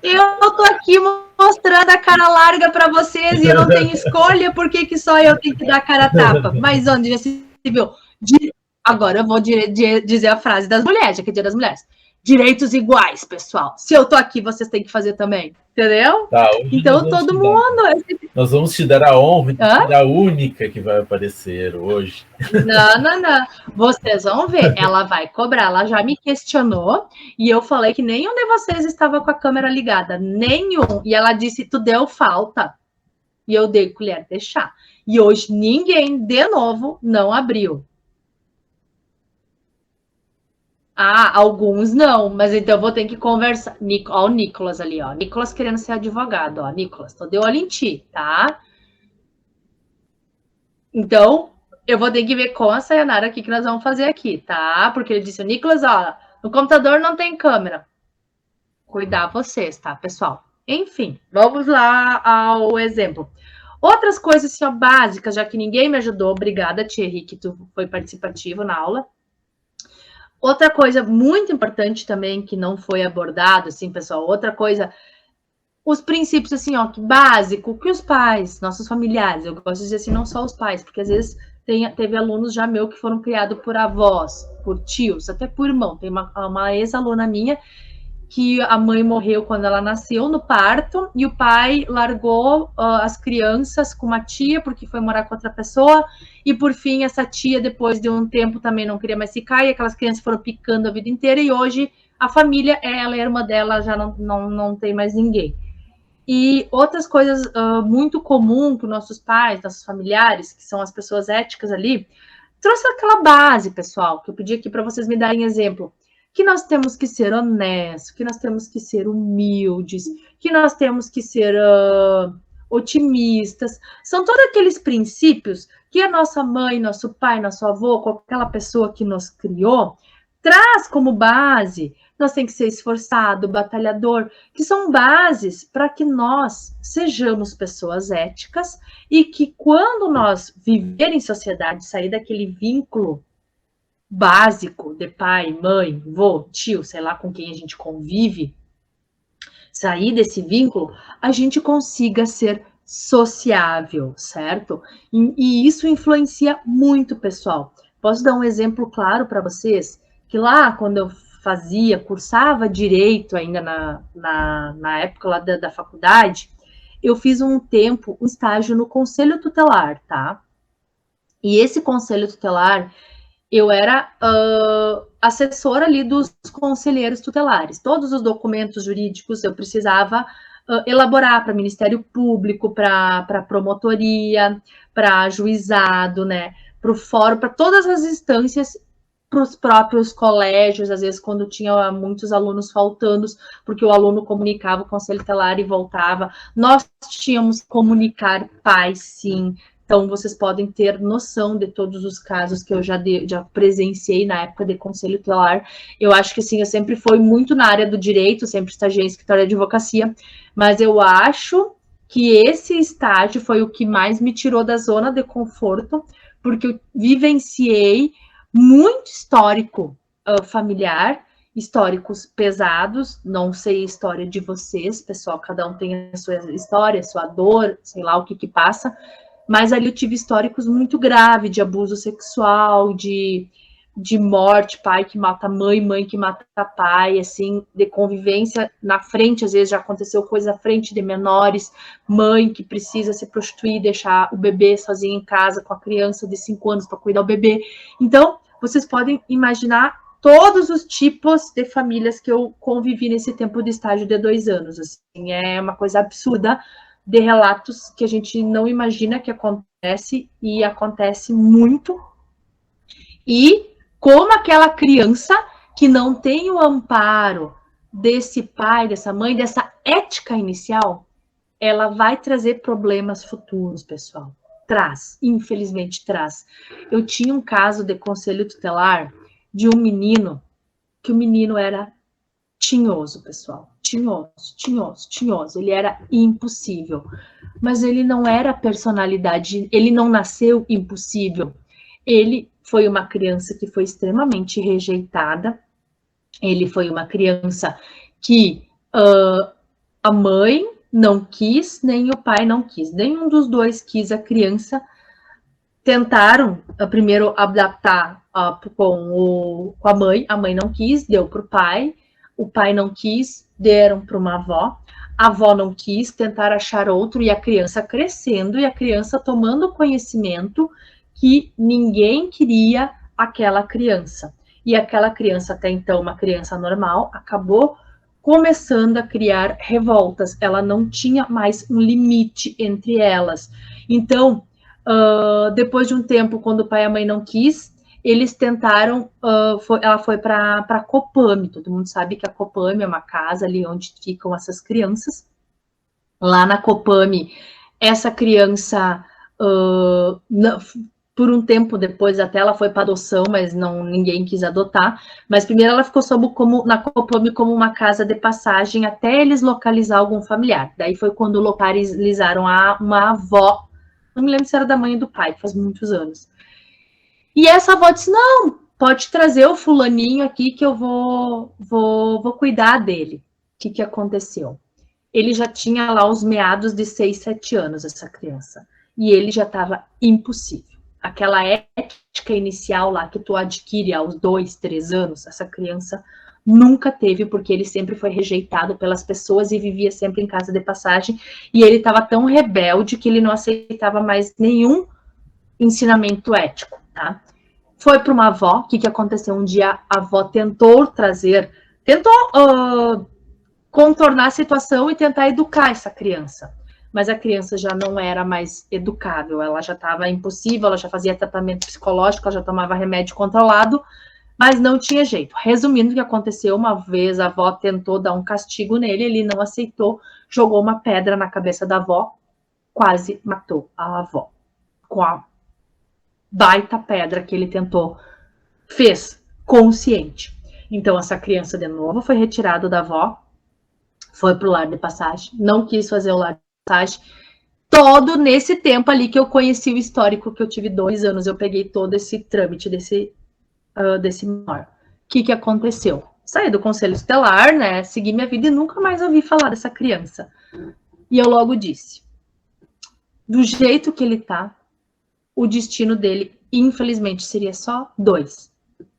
A: eu tô aqui mostrando a cara larga para vocês e eu não tenho escolha, por que só eu tenho que dar a cara tapa? Mas onde já se viu? Agora eu vou dizer a frase das mulheres, já que é Dia das Mulheres. Direitos iguais, pessoal. Se eu tô aqui, vocês têm que fazer também. Entendeu?
B: Tá,
A: então todo mundo...
B: Nós vamos te dar a honra de ser a única que vai aparecer hoje.
A: Não. Vocês vão ver. Ela vai cobrar. Ela já me questionou e eu falei que nenhum de vocês estava com a câmera ligada. Nenhum. E ela disse, tu deu falta. E eu dei colher de chá. E hoje ninguém, de novo, não abriu. Alguns não, mas então eu vou ter que conversar. Ó, o Nicolas ali, ó. Nicolas querendo ser advogado, ó. Nicolas, tô de olho em ti, tá? Então, eu vou ter que ver com a Sayonara o que nós vamos fazer aqui, tá? Porque ele disse, o Nicolas, ó, no computador não tem câmera. Cuidar vocês, tá, pessoal? Enfim, vamos lá ao exemplo. Outras coisas, assim, ó, básicas, já que ninguém me ajudou. Obrigada, Thierry, que tu foi participativo na aula. Outra coisa muito importante também que não foi abordado, assim, pessoal, outra coisa, os princípios, assim, ó, básico, que os pais, nossos familiares, eu gosto de dizer assim, não só os pais, porque às vezes teve alunos já meu que foram criados por avós, por tios, até por irmão. Tem uma ex-aluna minha que a mãe morreu quando ela nasceu no parto e o pai largou as crianças com uma tia porque foi morar com outra pessoa e por fim essa tia depois de um tempo também não queria mais ficar e aquelas crianças foram picando a vida inteira e hoje a família, ela e a irmã dela já não tem mais ninguém. E outras coisas muito comum que nossos pais, nossos familiares, que são as pessoas éticas ali, trouxe aquela base, pessoal, que eu pedi aqui para vocês me darem exemplo. Que nós temos que ser honestos, que nós temos que ser humildes, que nós temos que ser otimistas. São todos aqueles princípios que a nossa mãe, nosso pai, nosso avô, aquela pessoa que nos criou, traz como base. Nós temos que ser esforçado, batalhador, que são bases para que nós sejamos pessoas éticas e que quando nós viver em sociedade, sair daquele vínculo básico de pai, mãe, vô, tio, sei lá com quem a gente convive, sair desse vínculo, a gente consiga ser sociável, certo? E isso influencia muito, pessoal. Posso dar um exemplo claro para vocês? Que lá, quando eu cursava direito ainda na época lá da faculdade, eu fiz um estágio no Conselho Tutelar, tá? E esse Conselho Tutelar, eu era assessora ali dos conselheiros tutelares. Todos os documentos jurídicos eu precisava elaborar para Ministério Público, para promotoria, para juizado, né? Para o fórum, para todas as instâncias, para os próprios colégios, às vezes quando tinha muitos alunos faltando, porque o aluno comunicava o Conselho Tutelar e voltava. Nós tínhamos que comunicar pais, sim, Então, vocês podem ter noção de todos os casos que eu já presenciei na época de conselho tutelar. Eu acho que, assim, eu sempre fui muito na área do direito, sempre estagiei em escritório de advocacia, mas eu acho que esse estágio foi o que mais me tirou da zona de conforto, porque eu vivenciei muito histórico familiar, históricos pesados, não sei a história de vocês, pessoal, cada um tem a sua história, a sua dor, sei lá o que passa, mas ali eu tive históricos muito graves de abuso sexual, de morte, pai que mata mãe, mãe que mata pai, assim, de convivência na frente, às vezes já aconteceu coisa à frente de menores, mãe que precisa se prostituir e deixar o bebê sozinho em casa com a criança de 5 anos para cuidar do bebê. Então, vocês podem imaginar todos os tipos de famílias que eu convivi nesse tempo de estágio de 2 anos, assim, é uma coisa absurda, de relatos que a gente não imagina que acontece, e acontece muito, e como aquela criança que não tem o amparo desse pai, dessa mãe, dessa ética inicial, ela vai trazer problemas futuros, pessoal. Traz, infelizmente traz. Eu tinha um caso de conselho tutelar de um menino, que o menino era tinhoso, pessoal. Tinhoso. Ele era impossível. Mas ele não era personalidade, ele não nasceu impossível. Ele foi uma criança que foi extremamente rejeitada. Ele foi uma criança que a mãe não quis, nem o pai não quis. Nenhum dos dois quis a criança. Tentaram primeiro adaptar com a mãe não quis, deu para o pai não quis, deram para uma avó, a avó não quis, tentaram achar outro, e a criança crescendo, e a criança tomando conhecimento que ninguém queria aquela criança. E aquela criança, até então uma criança normal, acabou começando a criar revoltas. Ela não tinha mais um limite entre elas. Então, depois de um tempo, quando o pai e a mãe não quis, eles tentaram, ela foi para a Copame. Todo mundo sabe que a Copame é uma casa ali onde ficam essas crianças. Lá na Copame, essa criança, por um tempo depois, até ela foi para adoção, mas ninguém quis adotar. Mas primeiro ela ficou na Copame como uma casa de passagem até eles localizar algum familiar. Daí foi quando localizaram uma avó. Não me lembro se era da mãe ou do pai, faz muitos anos. E essa avó disse, não, pode trazer o fulaninho aqui que eu vou cuidar dele. O que aconteceu? Ele já tinha lá os meados de 6, 7 anos, essa criança. E ele já estava impossível. Aquela ética inicial lá que tu adquire aos 2, 3 anos, essa criança nunca teve, porque ele sempre foi rejeitado pelas pessoas e vivia sempre em casa de passagem, e ele estava tão rebelde que ele não aceitava mais nenhum ensinamento ético, tá? Foi para uma avó. O que aconteceu? Um dia a avó tentou contornar a situação e tentar educar essa criança, mas a criança já não era mais educável, ela já estava impossível, ela já fazia tratamento psicológico, ela já tomava remédio controlado, mas não tinha jeito. Resumindo o que aconteceu, uma vez a avó tentou dar um castigo nele, ele não aceitou, jogou uma pedra na cabeça da avó, quase matou a avó. Com a baita pedra que ele fez consciente. Então essa criança de novo foi retirada da avó, foi pro lar de passagem, não quis fazer o lar de passagem. Todo nesse tempo ali que eu conheci o histórico, que eu tive 2 anos, eu peguei todo esse trâmite desse menor. O que aconteceu? Saí do conselho tutelar, né? Segui minha vida e nunca mais ouvi falar dessa criança. E eu logo disse, do jeito que ele tá, o destino dele, infelizmente, seria só 2,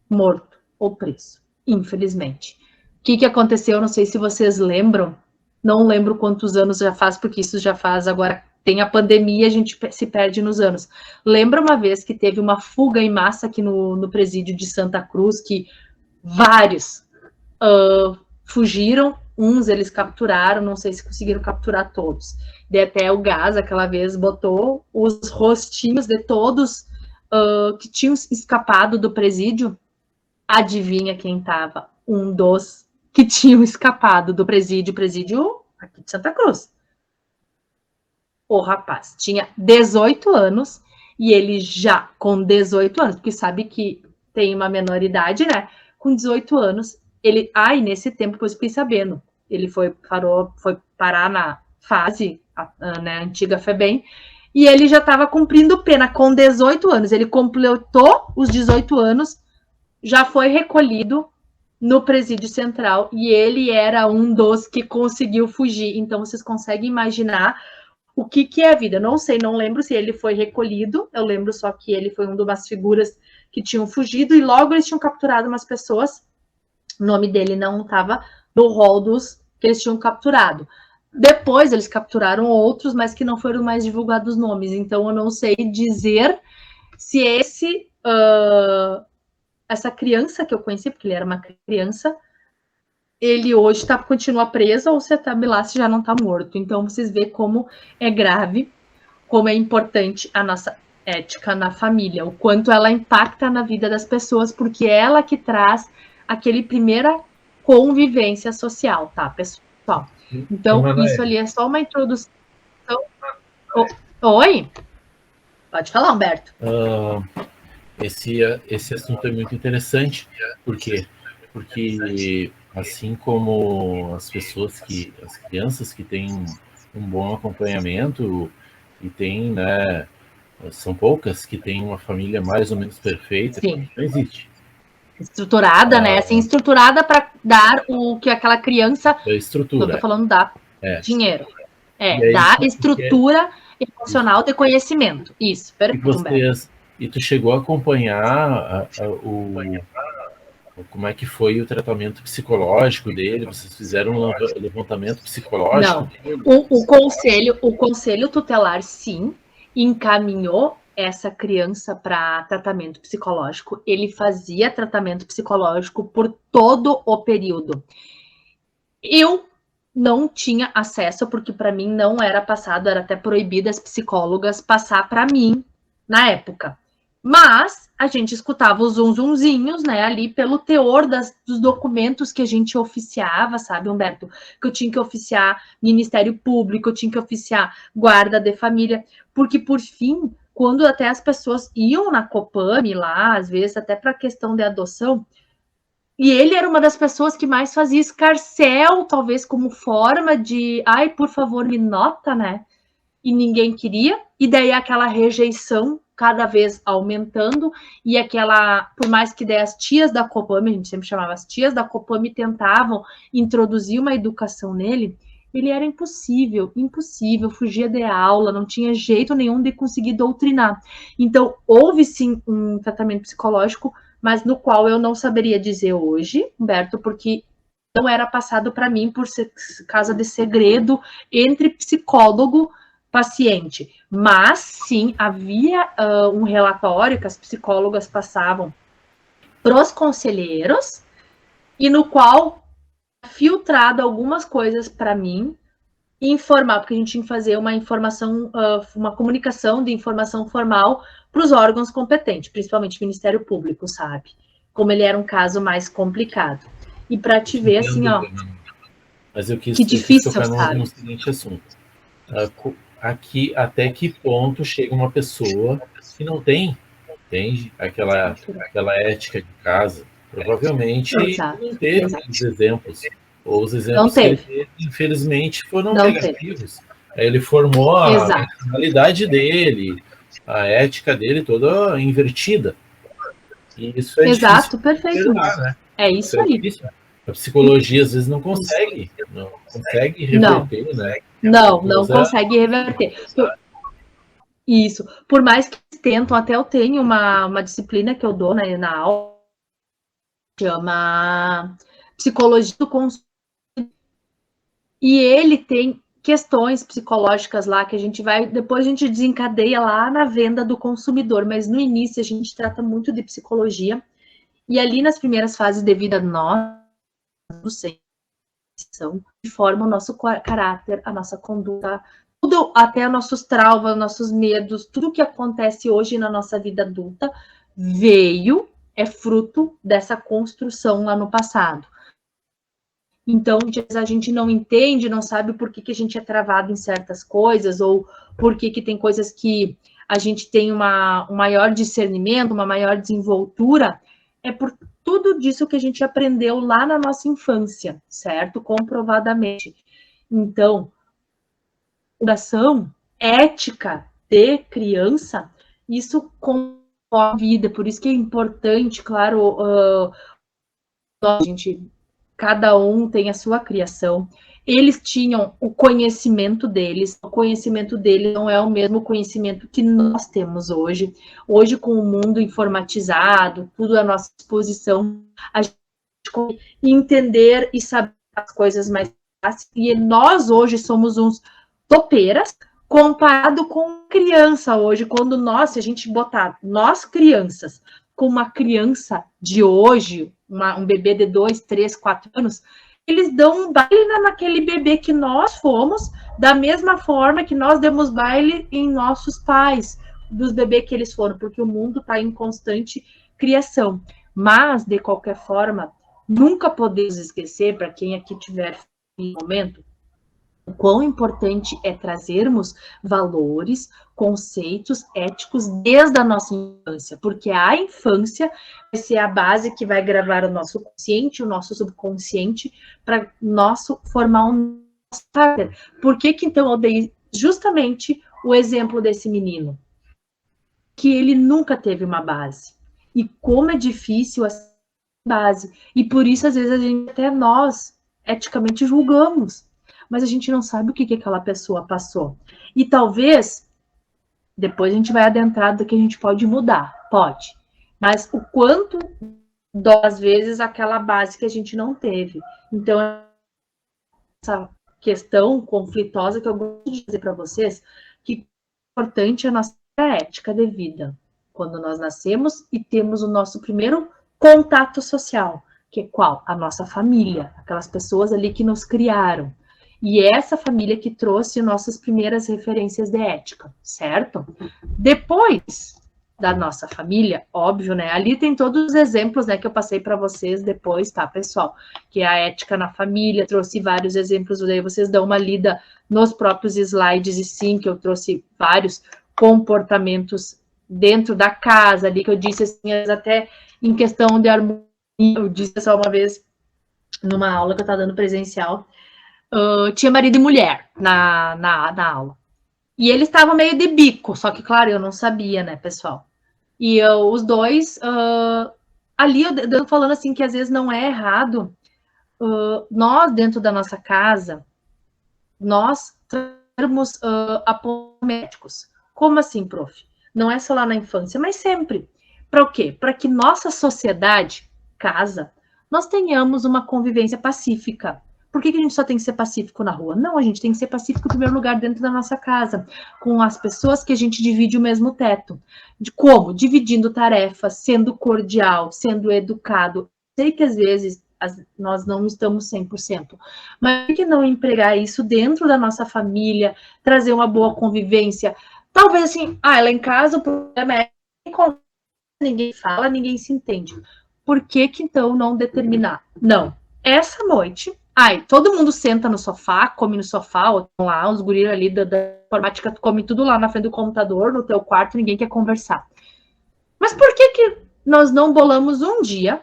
A: morto ou preso. Infelizmente. O que aconteceu? Não sei se vocês lembram, não lembro quantos anos já faz, porque isso já faz agora. Tem a pandemia, a gente se perde nos anos. Lembra uma vez que teve uma fuga em massa aqui no presídio de Santa Cruz, que vários fugiram, uns eles capturaram, não sei se conseguiram capturar todos. E até o gás, aquela vez, botou os rostinhos de todos que tinham escapado do presídio. Adivinha quem estava? Um dos que tinham escapado do presídio aqui de Santa Cruz. o rapaz tinha 18 anos e ele já com 18 anos, porque sabe que tem uma menoridade, né? Com 18 anos, ele... nesse tempo que eu fiquei sabendo, ele foi parar na fase, né, antiga FEBEM, e ele já estava cumprindo pena com 18 anos. Ele completou os 18 anos, já foi recolhido no presídio central e ele era um dos que conseguiu fugir. Então, vocês conseguem imaginar o que é a vida. Não sei, não lembro se ele foi recolhido, eu lembro só que ele foi uma das figuras que tinham fugido e logo eles tinham capturado umas pessoas, o nome dele não estava no rol dos que eles tinham capturado. Depois eles capturaram outros, mas que não foram mais divulgados os nomes, então eu não sei dizer se essa criança que eu conheci, porque ele era uma criança, ele hoje continua preso ou se a Tamilace já não está morto. Então vocês veem como é grave, como é importante a nossa ética na família, o quanto ela impacta na vida das pessoas, porque é ela que traz aquele primeira convivência social, tá, pessoal? Então, isso ali é só uma introdução. Oi? Pode falar, Humberto.
B: Esse assunto é muito interessante. Por quê? Porque assim como as crianças que têm um bom acompanhamento e têm, né, são poucas que têm uma família mais ou menos perfeita,
A: Sim.
B: Não existe.
A: Estruturada, né? Assim, estruturada para dar o que aquela criança...
B: Da estrutura.
A: Não tô falando da dinheiro.
B: Aí,
A: da estrutura emocional de conhecimento. Isso, perfeito.
B: E tu chegou a acompanhar como é que foi o tratamento psicológico dele? Vocês fizeram um levantamento psicológico?
A: Não. O conselho tutelar, sim, encaminhou essa criança para tratamento psicológico. Ele fazia tratamento psicológico por todo o período. Eu não tinha acesso, porque para mim não era passado, era até proibido as psicólogas passar para mim na época. Mas a gente escutava os zunzinhos, né, ali pelo teor dos documentos que a gente oficiava, sabe, Humberto? Que eu tinha que oficiar Ministério Público, eu tinha que oficiar Guarda de Família, porque por fim, quando até as pessoas iam na Copame lá, às vezes até para questão de adoção, e ele era uma das pessoas que mais fazia escarcéu, talvez como forma de, por favor, me nota, né? E ninguém queria, e daí aquela rejeição cada vez aumentando, e por mais que as tias da Copame, a gente sempre chamava as tias da Copame, tentavam introduzir uma educação nele, ele era impossível, fugia de aula, não tinha jeito nenhum de conseguir doutrinar. Então, houve sim um tratamento psicológico, mas no qual eu não saberia dizer hoje, Humberto, porque não era passado para mim por causa de segredo entre psicólogo paciente. Mas, sim, havia um relatório que as psicólogas passavam para os conselheiros e no qual filtrado algumas coisas para mim e informar, porque a gente tinha que fazer uma informação, uma comunicação de informação formal para os órgãos competentes, principalmente o Ministério Público, sabe? Como ele era um caso mais complicado. E para te ver, assim, ó...
B: Mas eu quis
A: tocar
B: no seguinte assunto. Aqui, até que ponto chega uma pessoa que não tem, entende? Aquela ética de casa. Provavelmente não teve os exemplos. Ou os exemplos que ele teve, infelizmente, foram negativos. Aí ele formou a personalidade dele, a ética dele toda invertida. E isso é difícil.
A: Perfeito.
B: Né?
A: É isso aí.
B: Difícil. A psicologia, às vezes, não consegue reverter, né?
A: Não consegue reverter. Isso. Por mais que tentam, até eu tenho uma disciplina que eu dou na aula, chama Psicologia do Consumidor. E ele tem questões psicológicas lá que a gente vai, depois a gente desencadeia lá na venda do consumidor, mas no início a gente trata muito de psicologia. E ali nas primeiras fases de vida nossa, forma o nosso caráter, a nossa conduta, tudo, até nossos traumas, nossos medos, tudo que acontece hoje na nossa vida adulta é fruto dessa construção lá no passado. Então, às vezes a gente não entende, não sabe por que a gente é travado em certas coisas, ou por que tem coisas que a gente tem um maior discernimento, uma maior desenvoltura, é por tudo disso que a gente aprendeu lá na nossa infância, certo? Comprovadamente. Então, educação ética de criança, isso com a vida, por isso que é importante, claro, a gente, cada um tem a sua criação. Eles tinham o conhecimento deles não é o mesmo conhecimento que nós temos hoje. Hoje, com o mundo informatizado, tudo à nossa disposição, a gente entender e saber as coisas mais fáceis. E nós hoje somos uns topeiras comparado com criança hoje, quando nós, se a gente botar nós crianças com uma criança de hoje, um bebê de 2, 3, 4 anos, eles dão um baile naquele bebê que nós fomos, da mesma forma que nós demos baile em nossos pais, dos bebês que eles foram, porque o mundo está em constante criação. Mas, de qualquer forma, nunca podemos esquecer, para quem aqui tiver em momento, o quão importante é trazermos valores, conceitos éticos desde a nossa infância, porque a infância vai ser a base que vai gravar o nosso consciente, o nosso subconsciente, para formar um nosso caráter. Por que então eu dei justamente o exemplo desse menino? Que ele nunca teve uma base. E como é difícil essa base. E por isso, às vezes, até nós, eticamente, julgamos. Mas a gente não sabe o que aquela pessoa passou. E talvez, depois a gente vai adentrar do que a gente pode mudar. Pode. Mas o quanto, às vezes, aquela base que a gente não teve. Então, essa questão conflitosa que eu gosto de dizer para vocês, que é importante a nossa ética de vida. Quando nós nascemos e temos o nosso primeiro contato social, que é qual? A nossa família. Aquelas pessoas ali que nos criaram. E é essa família que trouxe nossas primeiras referências de ética, certo? Depois da nossa família, óbvio, né? Ali tem todos os exemplos, né, que eu passei para vocês depois, tá, pessoal? Que é a ética na família, trouxe vários exemplos, daí vocês dão uma lida nos próprios slides, e sim, que eu trouxe vários comportamentos dentro da casa, ali que eu disse, assim, até em questão de harmonia, eu disse só uma vez, numa aula que eu estava dando presencial, tinha marido e mulher na aula. E eles estavam meio de bico, só que, claro, eu não sabia, né, pessoal? E os dois, ali, eu falando assim, que às vezes não é errado, nós, dentro da nossa casa, nós termos apoio médicos. Como assim, prof? Não é só lá na infância, mas sempre. Para o quê? Para que nossa sociedade, casa, nós tenhamos uma convivência pacífica. Por que a gente só tem que ser pacífico na rua? Não, a gente tem que ser pacífico em primeiro lugar dentro da nossa casa, com as pessoas que a gente divide o mesmo teto. Como? Dividindo tarefas, sendo cordial, sendo educado. Sei que às vezes nós não estamos 100%, mas por que não empregar isso dentro da nossa família, trazer uma boa convivência? Talvez assim, lá em casa o problema é ninguém fala, ninguém se entende. Por que então não determinar? Não, essa noite, todo mundo senta no sofá, come no sofá, ou estão lá, os guris ali da informática, come tudo lá na frente do computador, no teu quarto, ninguém quer conversar. Mas por que nós não bolamos um dia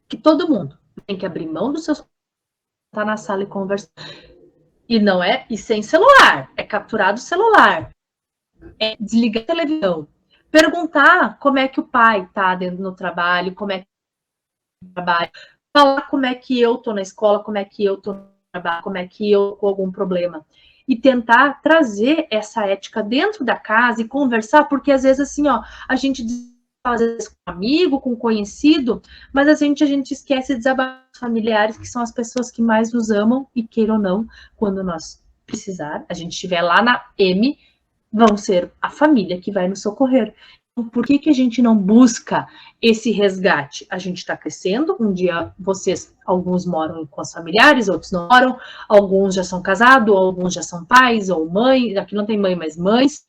A: que todo mundo tem que abrir mão dos seus tá na sala e conversar? E não é, e sem celular, é capturar do celular, é desligar a televisão, perguntar como é que o pai tá dentro no trabalho, como é que o trabalho, falar como é que eu tô na escola, como é que eu tô no trabalho, como é que eu tô com algum problema. E tentar trazer essa ética dentro da casa e conversar, porque às vezes assim, a gente às vezes com um amigo, com um conhecido, mas a gente esquece de desabafar os familiares, que são as pessoas que mais nos amam, e queira ou não, quando nós precisar, a gente estiver lá na M, vão ser a família que vai nos socorrer. Então, por que a gente não busca esse resgate? A gente está crescendo, um dia vocês, alguns moram com os familiares, outros não moram, alguns já são casados, alguns já são pais ou mães, aqui não tem mãe, mas mães.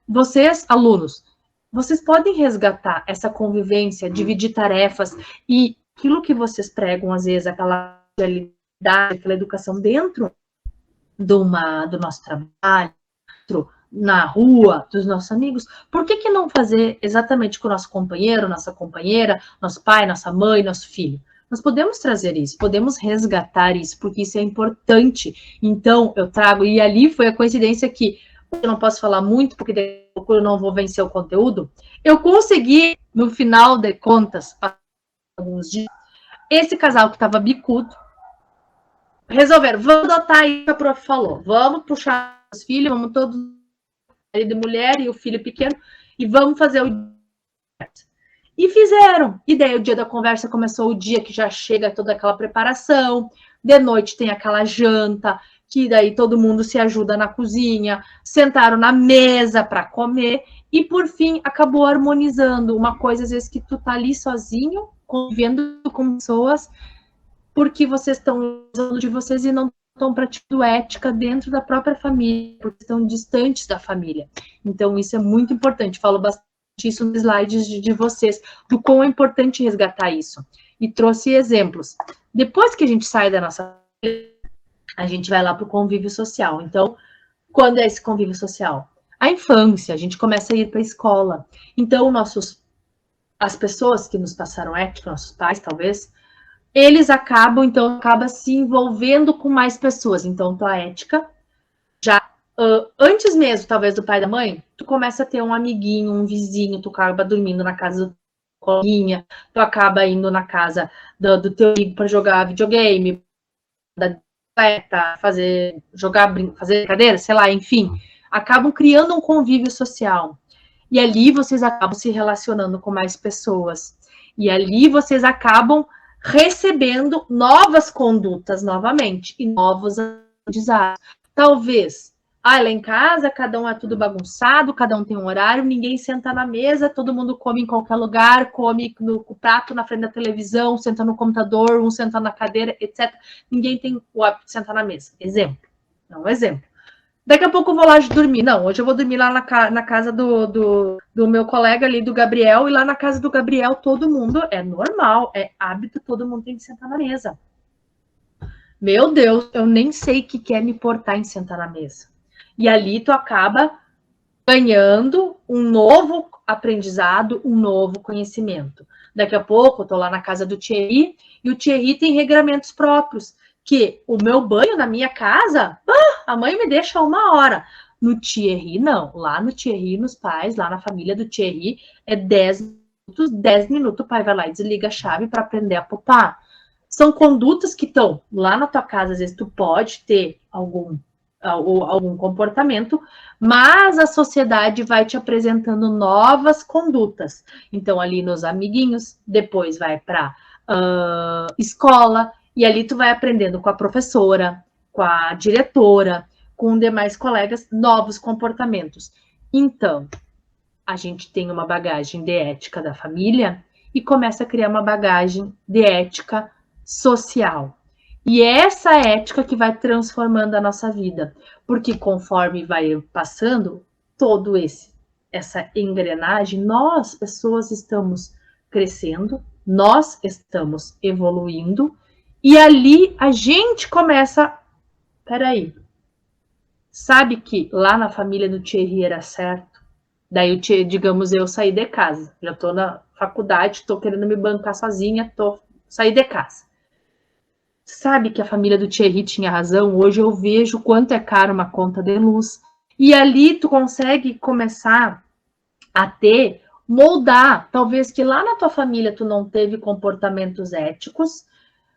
A: Vocês, alunos, vocês podem resgatar essa convivência, dividir tarefas, e aquilo que vocês pregam, às vezes, aquela aquela educação dentro do nosso trabalho, na rua, dos nossos amigos, por que não fazer exatamente com o nosso companheiro, nossa companheira, nosso pai, nossa mãe, nosso filho? Nós podemos trazer isso, podemos resgatar isso, porque isso é importante. Então, eu trago, e ali foi a coincidência que eu não posso falar muito, porque depois eu não vou vencer o conteúdo. Eu consegui, no final de contas, alguns dias, esse casal que estava bicudo, resolveram, vamos adotar aí, a prof falou, vamos puxar os filhos, vamos todos, marido e mulher e o filho pequeno, e vamos fazer o... E fizeram. E daí o dia da conversa começou o dia que já chega toda aquela preparação, de noite tem aquela janta, que daí todo mundo se ajuda na cozinha, sentaram na mesa para comer, e por fim acabou harmonizando. Uma coisa, às vezes, que tu tá ali sozinho, convivendo com pessoas, porque vocês estão usando de vocês e não estão praticando ética dentro da própria família, porque estão distantes da família. Então, isso é muito importante. Falo bastante isso nos slides de vocês, do quão é importante resgatar isso. E trouxe exemplos. Depois que a gente sai da nossa família, a gente vai lá para o convívio social. Então, quando é esse convívio social? A infância, a gente começa a ir para a escola. Então, as pessoas que nos passaram ética, nossos pais, talvez, eles acaba se envolvendo com mais pessoas. Então, tua ética, já antes mesmo, talvez, do pai e da mãe, tu começa a ter um amiguinho, um vizinho, tu acaba dormindo na casa do colinha, tu acaba indo na casa do teu amigo para jogar videogame, fazer brincadeira, sei lá, enfim. Acabam criando um convívio social. E ali vocês acabam se relacionando com mais pessoas. E ali vocês acabam recebendo novas condutas novamente e novos aprendizados. Talvez, lá em casa, cada um é tudo bagunçado, cada um tem um horário, ninguém senta na mesa, todo mundo come em qualquer lugar, come no prato na frente da televisão, senta no computador, um senta na cadeira, etc. Ninguém tem o hábito de sentar na mesa. Exemplo. Não, exemplo. Daqui a pouco eu vou lá dormir. Não, hoje eu vou dormir lá na casa do meu colega ali, do Gabriel, e lá na casa do Gabriel todo mundo, é normal, é hábito, todo mundo tem que sentar na mesa. Meu Deus, eu nem sei o que é me portar em sentar na mesa. E ali tu acaba ganhando um novo aprendizado, um novo conhecimento. Daqui a pouco eu tô lá na casa do Thierry, e o Thierry tem regramentos próprios, que o meu banho na minha casa, a mãe me deixa 1 hora. No Thierry, não. Lá no Thierry, nos pais, lá na família do Thierry, é 10 minutos, o pai vai lá e desliga a chave para aprender a poupar. São condutas que estão lá na tua casa, às vezes tu pode ter algum comportamento, mas a sociedade vai te apresentando novas condutas. Então, ali nos amiguinhos, depois vai para escola, e ali tu vai aprendendo com a professora, com a diretora, com demais colegas, novos comportamentos. Então, a gente tem uma bagagem de ética da família e começa a criar uma bagagem de ética social. E é essa ética que vai transformando a nossa vida, porque conforme vai passando todo essa engrenagem, nós, pessoas, estamos crescendo, nós estamos evoluindo, e ali a gente começa... Peraí, sabe que lá na família do Thierry era certo? Daí, digamos, eu saí de casa, já tô na faculdade, tô querendo me bancar sozinha, saí de casa. Sabe que a família do Thierry tinha razão? Hoje eu vejo quanto é caro uma conta de luz. E ali tu consegue começar a moldar, talvez que lá na tua família tu não teve comportamentos éticos,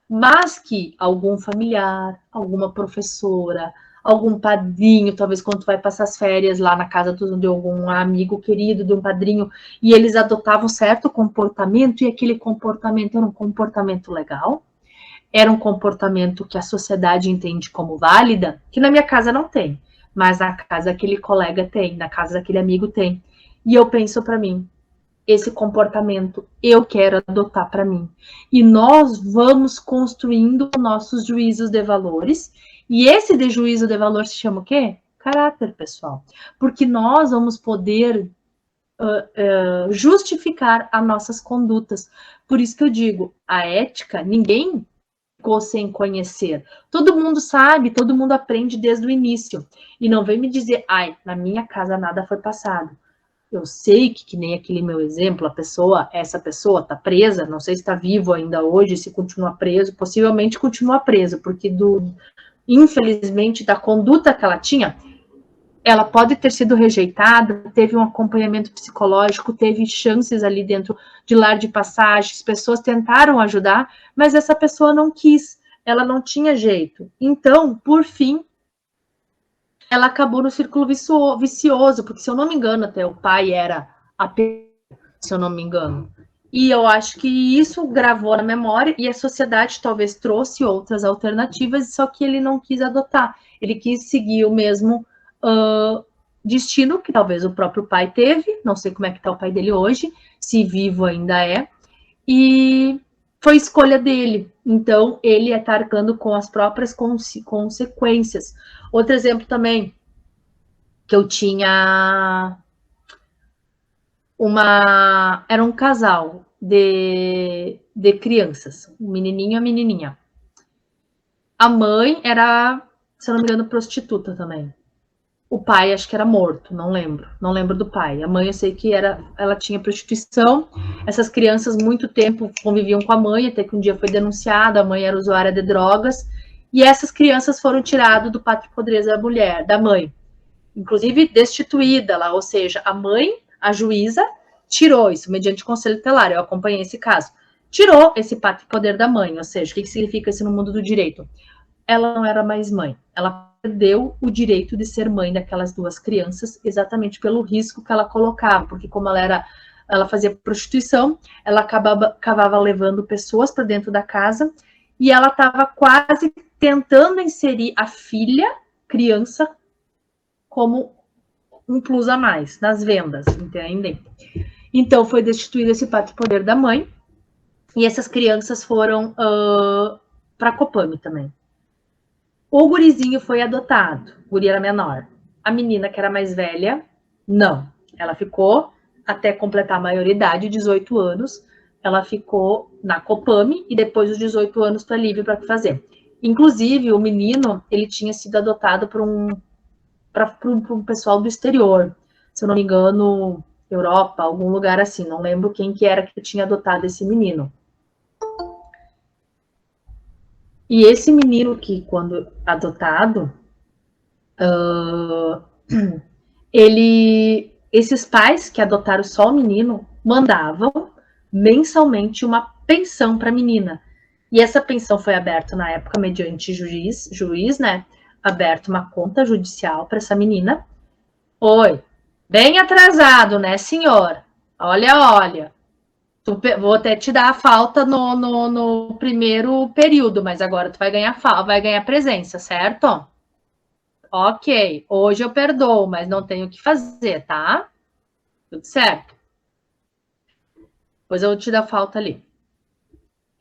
A: mas que algum familiar, alguma professora, algum padrinho, talvez quando tu vai passar as férias lá na casa de algum amigo querido, de um padrinho, e eles adotavam certo comportamento, e aquele comportamento era um comportamento legal, era um comportamento que a sociedade entende como válida, que na minha casa não tem, mas na casa daquele colega tem, na casa daquele amigo tem. E eu penso para mim, esse comportamento eu quero adotar para mim. E nós vamos construindo nossos juízos de valores, e esse de juízo de valor se chama o quê? Caráter, pessoal. Porque nós vamos poder justificar as nossas condutas. Por isso que eu digo, a ética, ninguém ficou sem conhecer. Todo mundo sabe, todo mundo aprende desde o início. E não vem me dizer, ai, na minha casa nada foi passado. Eu sei que nem aquele meu exemplo, essa pessoa está presa, não sei se está vivo ainda hoje, se continua preso, possivelmente continua preso, porque infelizmente, da conduta que ela tinha, ela pode ter sido rejeitada, teve um acompanhamento psicológico, teve chances ali dentro de lar de passagens, pessoas tentaram ajudar, mas essa pessoa não quis, ela não tinha jeito. Então, por fim, ela acabou no círculo vicioso, porque, se eu não me engano, até o pai era se eu não me engano. E eu acho que isso gravou na memória, e a sociedade talvez trouxe outras alternativas, só que ele não quis adotar. Ele quis seguir o mesmo destino que talvez o próprio pai teve, não sei como é que está o pai dele hoje, se vivo ainda é, e foi escolha dele. Então, ele está arcando com as próprias consequências. Outro exemplo também, que eu tinha era um casal de crianças, um menininho e a menininha. A mãe era, se eu não me engano, prostituta também. O pai acho que era morto, não lembro do pai. A mãe eu sei que ela tinha prostituição. Essas crianças muito tempo conviviam com a mãe, até que um dia foi denunciada, a mãe era usuária de drogas, e essas crianças foram tiradas do pátrio podres da mãe, inclusive destituída lá, ou seja, a mãe, a juíza, tirou isso, mediante conselho tutelar, eu acompanhei esse caso, tirou esse pátrio poder da mãe, ou seja, o que significa isso no mundo do direito? Ela não era mais mãe, ela perdeu o direito de ser mãe daquelas duas crianças, exatamente pelo risco que ela colocava, porque como ela fazia prostituição, ela acabava levando pessoas para dentro da casa, e ela estava quase tentando inserir a filha, criança, como um plus a mais nas vendas, entendem? Então, foi destituído esse pátrio poder da mãe, e essas crianças foram para a Copame também. O gurizinho foi adotado, o guri era menor. A menina, que era mais velha, não. Ela ficou até completar a maioridade, 18 anos, ela ficou na Copame, e depois dos 18 anos está livre para fazer. Inclusive, o menino, ele tinha sido adotado por um pessoal do exterior, se eu não me engano, Europa, algum lugar assim, não lembro quem que era que tinha adotado esse menino. E esse menino que, quando adotado, esses pais que adotaram só o menino, mandavam mensalmente uma pensão para a menina. E essa pensão foi aberta na época mediante juiz, né? Aberto uma conta judicial para essa menina. Oi, bem atrasado, né, senhor? Olha. Vou até te dar a falta no primeiro período, mas agora tu vai ganhar presença, certo? Ok, hoje eu perdoo, mas não tenho o que fazer, tá? Tudo certo. Depois eu vou te dar falta ali.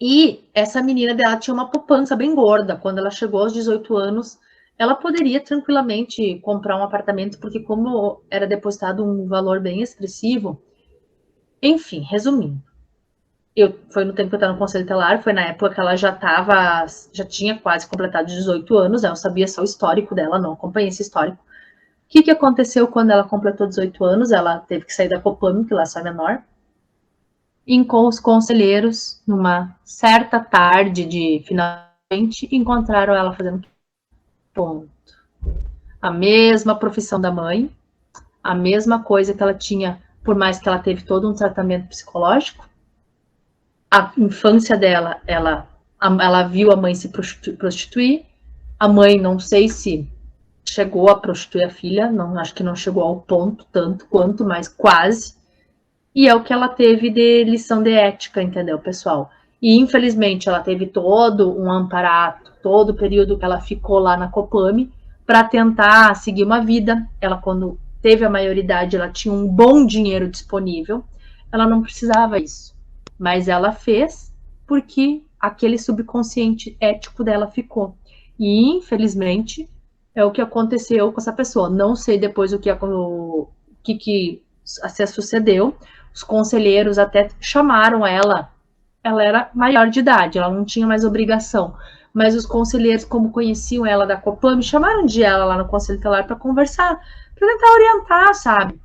A: E essa menina dela tinha uma poupança bem gorda. Quando ela chegou aos 18 anos, ela poderia tranquilamente comprar um apartamento, porque como era depositado um valor bem expressivo, enfim, resumindo, foi no tempo que eu estava no Conselho Tutelar, foi na época que ela já tinha quase completado 18 anos, né? Eu sabia só o histórico dela, não acompanhei esse histórico. O que aconteceu quando ela completou 18 anos? Ela teve que sair da Copame, que lá só é menor, e com os conselheiros, numa certa tarde de finalmente, encontraram ela fazendo ponto. A mesma profissão da mãe, a mesma coisa que ela tinha, por mais que ela teve todo um tratamento psicológico. A infância dela, ela viu a mãe se prostituir. A mãe, não sei se chegou a prostituir a filha, não, acho que não chegou ao ponto tanto quanto, mas quase. E é o que ela teve de lição de ética, entendeu, pessoal? E, infelizmente, ela teve todo um amparato, todo o período que ela ficou lá na Copame, para tentar seguir uma vida. Ela, quando teve a maioridade, ela tinha um bom dinheiro disponível, ela não precisava disso. Mas ela fez porque aquele subconsciente ético dela ficou. E, infelizmente, é o que aconteceu com essa pessoa. Não sei depois o que se sucedeu. Os conselheiros até chamaram ela ela era maior de idade, ela não tinha mais obrigação. Mas os conselheiros, como conheciam ela da Copan, me chamaram de ela lá no Conselho Tutelar para conversar, para tentar orientar, sabe?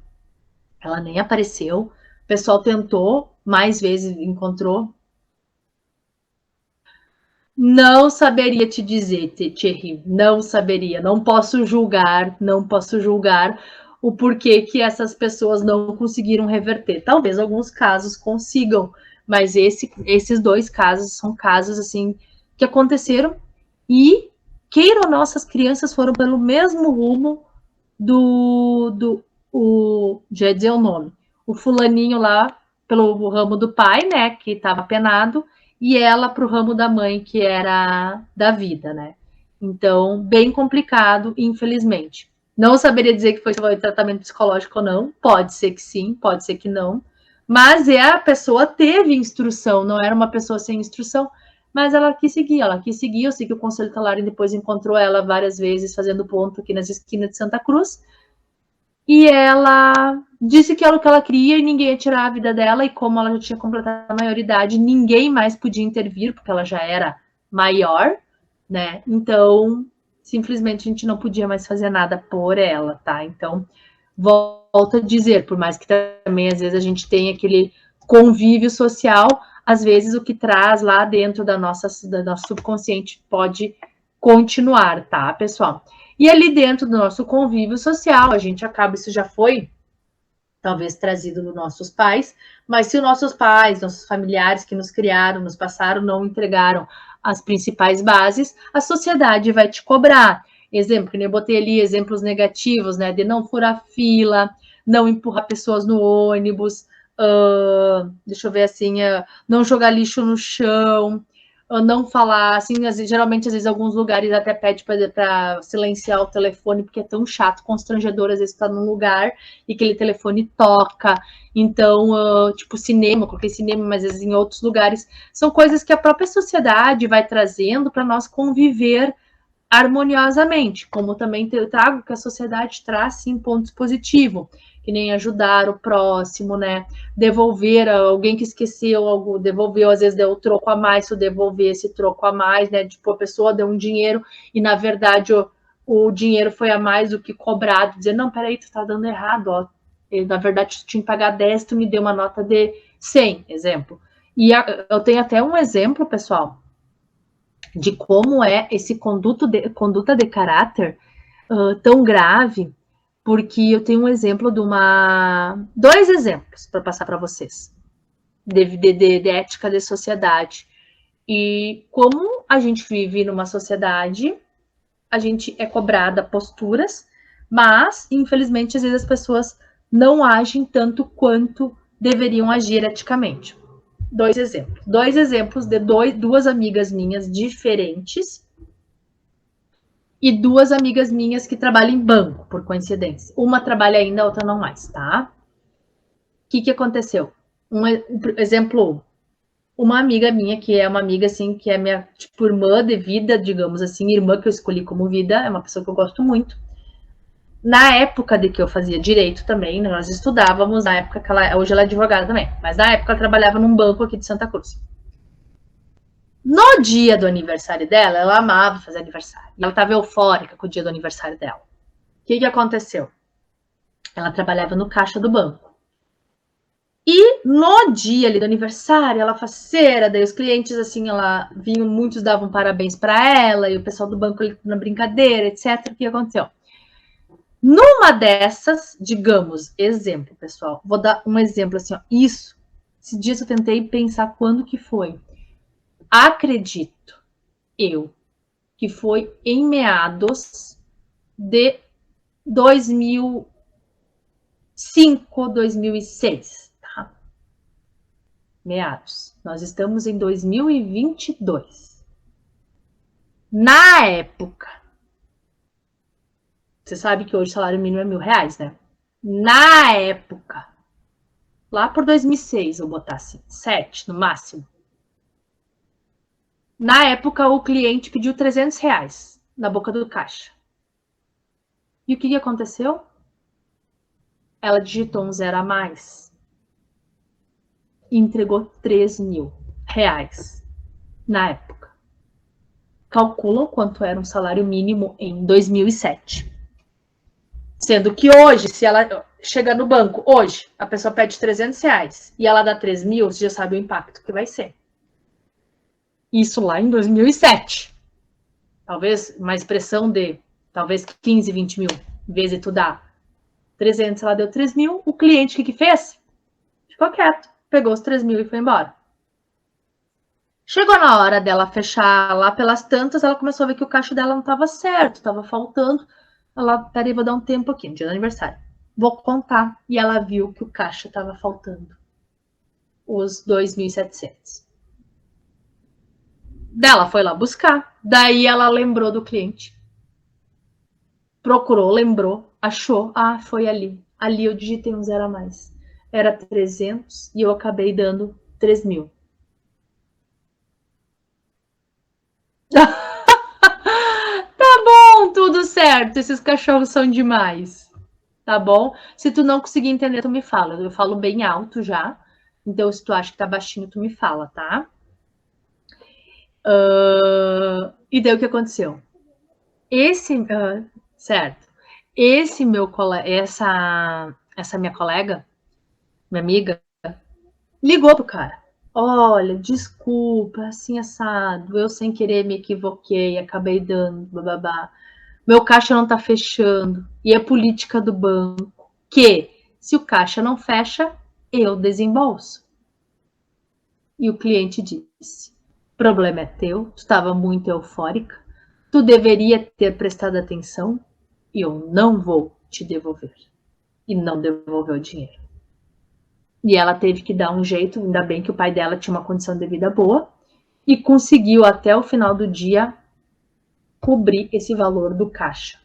A: Ela nem apareceu. O pessoal tentou, mais vezes encontrou. Não saberia te dizer, Thierry, não saberia. Não posso julgar o porquê que essas pessoas não conseguiram reverter. Talvez alguns casos consigam, mas esses 2 casos são casos assim que aconteceram e, queira ou não, essas crianças foram pelo mesmo rumo já ia dizer o nome, o fulaninho lá pelo ramo do pai, né, que estava penado, e ela para o ramo da mãe, que era da vida, né? Então, bem complicado, infelizmente. Não saberia dizer que foi tratamento psicológico ou não, pode ser que sim, pode ser que não, mas a pessoa teve instrução, não era uma pessoa sem instrução, mas ela quis seguir, eu sei que o Conselho Tutelar depois encontrou ela várias vezes fazendo ponto aqui nas esquinas de Santa Cruz, e ela disse que era o que ela queria e ninguém ia tirar a vida dela, e como ela já tinha completado a maioridade, ninguém mais podia intervir, porque ela já era maior, né? Então, simplesmente a gente não podia mais fazer nada por ela, tá? Então, volto a dizer, por mais que também às vezes a gente tenha aquele convívio social, às vezes o que traz lá dentro do nosso subconsciente pode continuar, tá, pessoal? E ali dentro do nosso convívio social, a gente acaba, isso já foi talvez trazido dos nossos pais, mas se os nossos pais, nossos familiares que nos criaram, nos passaram, não entregaram as principais bases, a sociedade vai te cobrar. Exemplo, que nem eu botei ali exemplos negativos, né? De não furar fila, não empurrar pessoas no ônibus, deixa eu ver assim, não jogar lixo no chão, não falar, assim, geralmente, às vezes, alguns lugares até pede para silenciar o telefone, porque é tão chato, constrangedor, às vezes, estar num lugar e aquele telefone toca. Então, tipo, cinema, coloquei cinema, mas às vezes em outros lugares, são coisas que a própria sociedade vai trazendo para nós conviver harmoniosamente, como também eu trago que a sociedade traz, sim, pontos positivos, que nem ajudar o próximo, né? Devolver alguém que esqueceu algo, devolveu, às vezes deu o troco a mais, se eu devolver esse troco a mais, né? Tipo, a pessoa deu um dinheiro e, na verdade, o dinheiro foi a mais do que cobrado, dizer, não, peraí, tu tá dando errado, ó. Na verdade, tu tinha que pagar 10, tu me deu uma nota de 100, exemplo. E eu tenho até um exemplo, pessoal, de como é esse conduta de caráter tão grave, porque eu tenho um exemplo de 2 exemplos para passar para vocês, de ética de sociedade. E como a gente vive numa sociedade, a gente é cobrada posturas, mas, infelizmente, às vezes as pessoas não agem tanto quanto deveriam agir eticamente. 2 exemplos. 2 exemplos de 2 amigas minhas diferentes e 2 amigas minhas que trabalham em banco, por coincidência. Uma trabalha ainda, a outra não mais, tá? O que aconteceu? Exemplo, uma amiga minha, que é uma amiga, assim, que é minha, tipo, irmã de vida, digamos assim, irmã que eu escolhi como vida, é uma pessoa que eu gosto muito. Na época de que eu fazia direito também, nós estudávamos, na época que hoje ela é advogada também, mas na época ela trabalhava num banco aqui de Santa Cruz. No dia do aniversário dela, ela amava fazer aniversário. E ela estava eufórica com o dia do aniversário dela. O que aconteceu? Ela trabalhava no caixa do banco. E no dia ali do aniversário, ela faceira, daí os clientes, assim, ela vinham, muitos davam parabéns para ela, e o pessoal do banco na brincadeira, etc. O que aconteceu? Numa dessas, digamos, exemplo, pessoal, vou dar um exemplo assim, ó, esses dias eu tentei pensar quando que foi. Acredito eu que foi em meados de 2005, 2006, tá? Meados. Nós estamos em 2022. Na época, você sabe que hoje o salário mínimo é R$1.000, né? Na época, lá por 2006, vou botar assim, 7 no máximo. Na época, o cliente pediu R$300 na boca do caixa. E o que aconteceu? Ela digitou um 0 a mais e entregou R$3.000. reais na época. Calculam quanto era um salário mínimo em 2007. Sendo que hoje, se ela chega no banco, hoje, a pessoa pede 300 reais e ela dá 3 mil, você já sabe o impacto que vai ser. Isso lá em 2007. Talvez uma expressão de talvez 15, 20 mil. Em vez de tu dar 300, ela deu 3 mil. O cliente, o que fez? Ficou quieto. Pegou os 3 mil e foi embora. Chegou na hora dela fechar lá pelas tantas, ela começou a ver que o caixa dela não estava certo, estava faltando. Ela, peraí, vou dar um tempo aqui, no dia do aniversário. Vou contar. E ela viu que o caixa estava faltando os 2.700. Dela foi lá buscar. Daí ela lembrou do cliente. Procurou, lembrou, achou. Ah, foi ali. Ali eu digitei um zero a mais. Era 300 e eu acabei dando 3 mil. Tá bom, tudo certo. Esses cachorros são demais. Tá bom? Se tu não conseguir entender, tu me fala. Eu falo bem alto já. Então, se tu acha que tá baixinho, tu me fala, tá? E daí o que aconteceu? Certo. Esse meu colega, essa minha colega, minha amiga, ligou pro cara. Olha, desculpa, assim assado, eu sem querer me equivoquei, acabei dando, bababá. Meu caixa não tá fechando. E é política do banco que, se o caixa não fecha, eu desembolso. E o cliente disse: o problema é teu, tu estava muito eufórica, tu deveria ter prestado atenção e eu não vou te devolver. E não devolveu o dinheiro. E ela teve que dar um jeito, ainda bem que o pai dela tinha uma condição de vida boa, e conseguiu até o final do dia cobrir esse valor do caixa.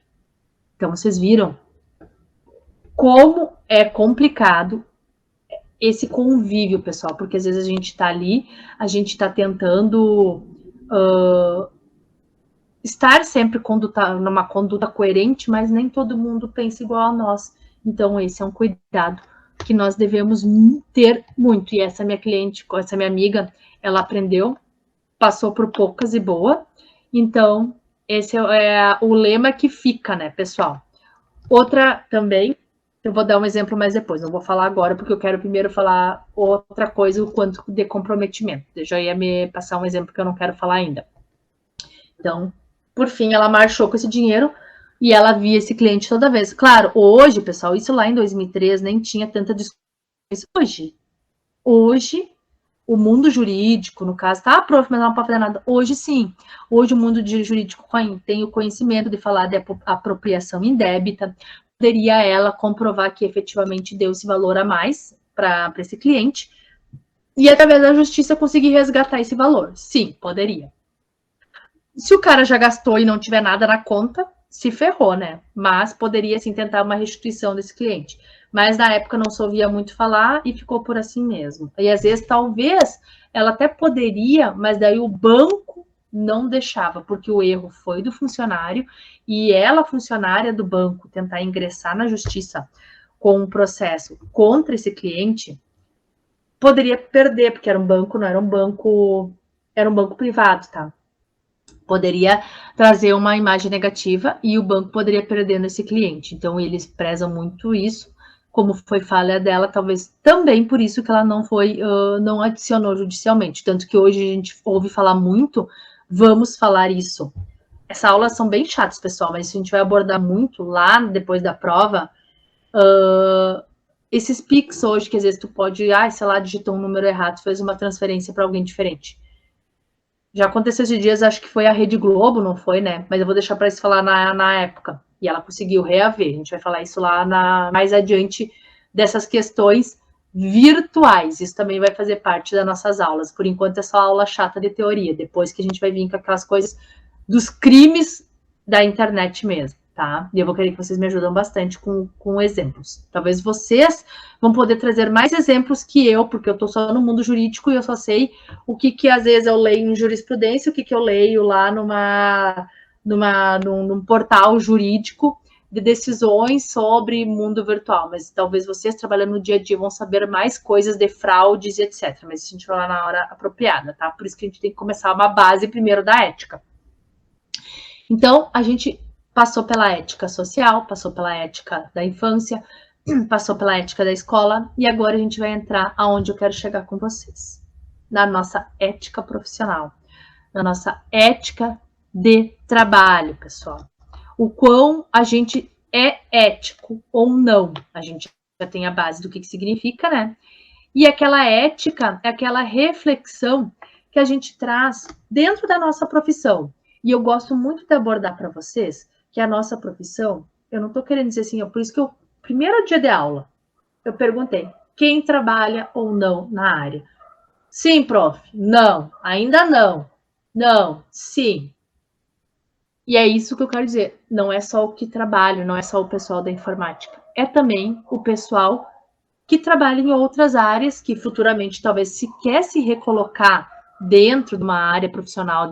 A: Então vocês viram como é complicado esse convívio, pessoal, porque às vezes a gente tá ali, a gente tá tentando estar sempre numa conduta coerente, mas nem todo mundo pensa igual a nós. Então esse é um cuidado que nós devemos ter muito. E essa minha cliente, essa minha amiga, ela aprendeu, passou por poucas e boa. Então esse é o lema que fica, né, pessoal? Outra também, eu vou dar um exemplo mais depois, não vou falar agora, porque eu quero primeiro falar outra coisa, o quanto de comprometimento. Eu já ia me passar um exemplo que eu não quero falar ainda. Então, por fim, ela marchou com esse dinheiro e ela via esse cliente toda vez. Claro, hoje, pessoal, isso lá em 2003 nem tinha tanta discussão. Hoje, o mundo jurídico, no caso, tá, prof, mas não pode fazer nada. Hoje, sim. Hoje, o mundo jurídico tem o conhecimento de falar de apropriação indébita. Poderia ela comprovar que efetivamente deu esse valor a mais para esse cliente e, através da justiça, conseguir resgatar esse valor. Sim, poderia. Se o cara já gastou e não tiver nada na conta, se ferrou, né? Mas poderia, sim, tentar uma restituição desse cliente. Mas na época não se ouvia muito falar e ficou por assim mesmo. E às vezes, talvez, ela até poderia, mas daí o banco não deixava, porque o erro foi do funcionário e ela, funcionária do banco, tentar ingressar na justiça com um processo contra esse cliente, poderia perder, porque era um banco, não era um banco, era um banco privado, tá? Poderia trazer uma imagem negativa e o banco poderia perder nesse cliente. Então, eles prezam muito isso. Como foi falha dela, talvez também por isso que ela não foi, não adicionou judicialmente. Tanto que hoje a gente ouve falar muito, vamos falar isso. Essas aulas são bem chatas, pessoal, mas a gente vai abordar muito lá depois da prova. Esses Pix hoje, que às vezes tu pode, sei lá, digitou um número errado, fez uma transferência para alguém diferente. Já aconteceu esses dias, acho que foi a Rede Globo, não foi, né? Mas eu vou deixar para eles falar na época. E ela conseguiu reaver. A gente vai falar isso lá mais adiante dessas questões virtuais. Isso também vai fazer parte das nossas aulas. Por enquanto é só aula chata de teoria. Depois que a gente vai vir com aquelas coisas dos crimes da internet mesmo, tá? E eu vou querer que vocês me ajudem bastante com exemplos. Talvez vocês vão poder trazer mais exemplos que eu, porque eu tô só no mundo jurídico e eu só sei o que às vezes eu leio em jurisprudência, o que eu leio lá num portal jurídico, de decisões sobre mundo virtual, mas talvez vocês trabalhando no dia a dia vão saber mais coisas de fraudes e etc. Mas a gente vai lá na hora apropriada, tá? Por isso que a gente tem que começar uma base primeiro da ética. Então, a gente passou pela ética social, passou pela ética da infância, passou pela ética da escola, e agora a gente vai entrar aonde eu quero chegar com vocês. Na nossa ética profissional, na nossa ética de trabalho, pessoal. O quão a gente é ético ou não. A gente já tem a base do que significa, né? E aquela ética é aquela reflexão que a gente traz dentro da nossa profissão. E eu gosto muito de abordar para vocês que a nossa profissão, eu não estou querendo dizer assim, por isso que eu, primeiro dia de aula, eu perguntei, quem trabalha ou não na área? Sim, prof. Não. Ainda não. Não. Sim. E é isso que eu quero dizer, não é só o que trabalha, não é só o pessoal da informática, é também o pessoal que trabalha em outras áreas, que futuramente talvez se quer se recolocar dentro de uma área profissional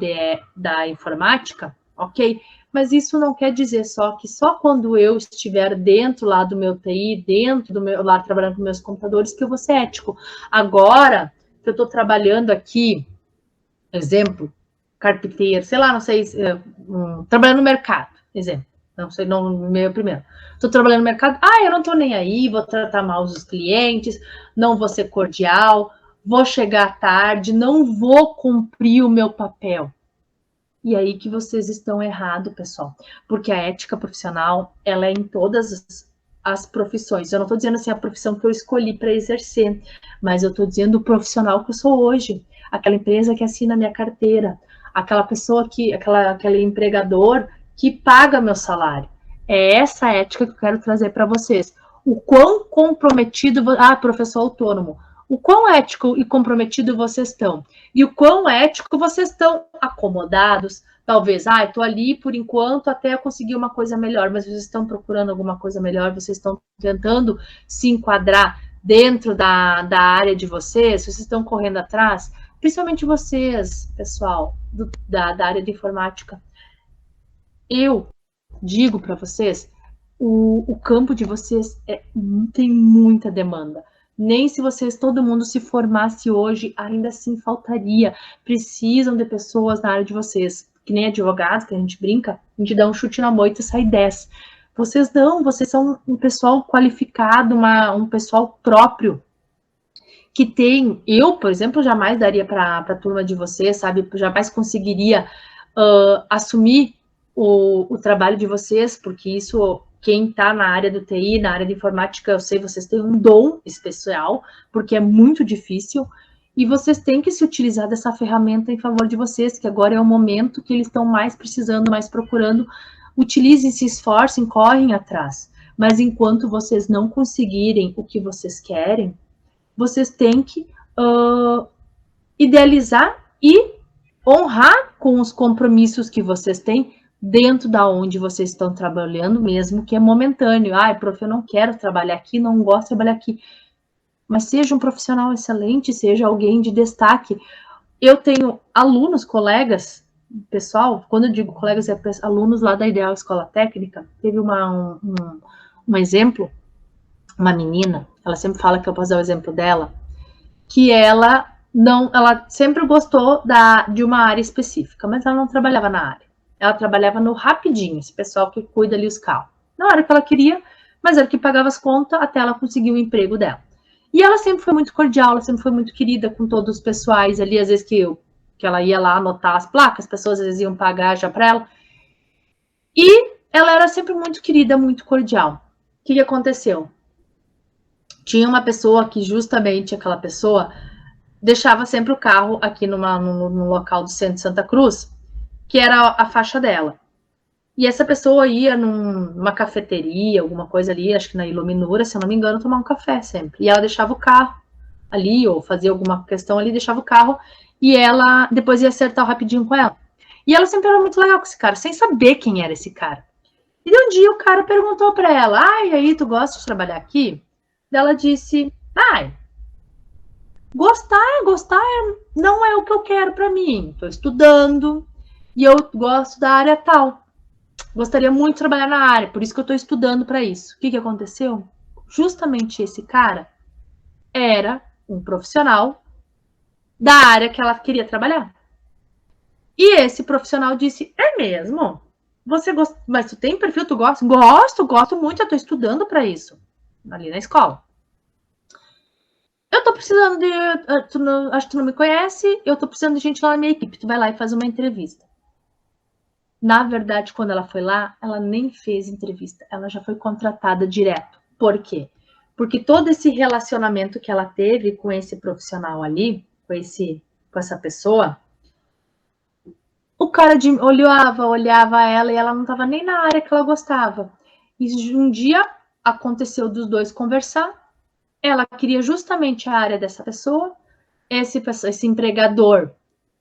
A: da informática, ok? Mas isso não quer dizer só que só quando eu estiver dentro lá do meu TI, dentro do meu lá trabalhando com meus computadores, que eu vou ser ético. Agora, que eu estou trabalhando aqui, exemplo, carpinteiro, sei lá, não sei, trabalhando no mercado, exemplo, não sei, não meu primeiro. Estou trabalhando no mercado, eu não estou nem aí, vou tratar mal os clientes, não vou ser cordial, vou chegar tarde, não vou cumprir o meu papel. E aí que vocês estão errados, pessoal, porque a ética profissional, ela é em todas as profissões. Eu não estou dizendo assim a profissão que eu escolhi para exercer, mas eu estou dizendo o profissional que eu sou hoje, aquela empresa que assina a minha carteira, aquela pessoa que, aquele empregador que paga meu salário. É essa ética que eu quero trazer para vocês. O quão comprometido... professor autônomo. O quão ético e comprometido vocês estão. E o quão ético vocês estão acomodados. Talvez, estou ali por enquanto até conseguir uma coisa melhor, mas vocês estão procurando alguma coisa melhor, vocês estão tentando se enquadrar dentro da área de vocês, vocês estão correndo atrás... Principalmente vocês, pessoal, da área de informática. Eu digo para vocês, o campo de vocês tem muita demanda. Nem se vocês, todo mundo se formasse hoje, ainda assim faltaria. Precisam de pessoas na área de vocês. Que nem advogados, que a gente brinca, a gente dá um chute na moita e sai 10. Vocês não, vocês são um pessoal qualificado, um pessoal próprio. Que tem, eu, por exemplo, jamais daria para a turma de vocês, sabe? Jamais conseguiria assumir o trabalho de vocês, porque isso, quem está na área do TI, na área de informática, eu sei, vocês têm um dom especial, porque é muito difícil, e vocês têm que se utilizar dessa ferramenta em favor de vocês, que agora é o momento que eles estão mais precisando, mais procurando. Utilizem, se esforcem, correm atrás. Mas enquanto vocês não conseguirem o que vocês querem, vocês têm que idealizar e honrar com os compromissos que vocês têm dentro da onde vocês estão trabalhando, mesmo que é momentâneo. Prof, eu não quero trabalhar aqui, não gosto de trabalhar aqui. Mas seja um profissional excelente, seja alguém de destaque. Eu tenho alunos, colegas, pessoal, quando eu digo colegas, é alunos lá da Ideal Escola Técnica. Teve um exemplo, uma menina, ela sempre fala que eu posso dar o exemplo dela, que ela sempre gostou de uma área específica, mas ela não trabalhava na área. Ela trabalhava no Rapidinho, esse pessoal que cuida ali os carros. Na hora que ela queria, mas era que pagava as contas até ela conseguir o emprego dela. E ela sempre foi muito cordial, ela sempre foi muito querida com todos os pessoais ali, às vezes que ela ia lá anotar as placas, as pessoas às vezes iam pagar já para ela. E ela era sempre muito querida, muito cordial. O que aconteceu? Tinha uma pessoa que justamente aquela pessoa deixava sempre o carro aqui no local do centro de Santa Cruz, que era a faixa dela. E essa pessoa ia numa cafeteria, alguma coisa ali, acho que na Iluminura, se eu não me engano, tomar um café sempre. E ela deixava o carro ali, ou fazia alguma questão ali, deixava o carro, e ela depois ia acertar o Rapidinho com ela. E ela sempre era muito legal com esse cara, sem saber quem era esse cara. E um dia o cara perguntou para ela, e aí, tu gosta de trabalhar aqui? Ela disse, gostar não é o que eu quero para mim. Estou estudando e eu gosto da área tal. Gostaria muito de trabalhar na área, por isso que eu estou estudando para isso. O que aconteceu? Justamente esse cara era um profissional da área que ela queria trabalhar. E esse profissional disse, é mesmo? Você gosta, mas tu tem perfil, tu gosta? Gosto muito, eu estou estudando para isso. Ali na escola. Eu tô precisando de... acho que tu não me conhece, eu tô precisando de gente lá na minha equipe. Tu vai lá e faz uma entrevista. Na verdade, quando ela foi lá, ela nem fez entrevista. Ela já foi contratada direto. Por quê? Porque todo esse relacionamento que ela teve com esse profissional ali, com essa pessoa, o cara olhava ela e ela não estava nem na área que ela gostava. E um dia aconteceu dos dois conversar. Ela queria justamente a área dessa pessoa. Esse empregador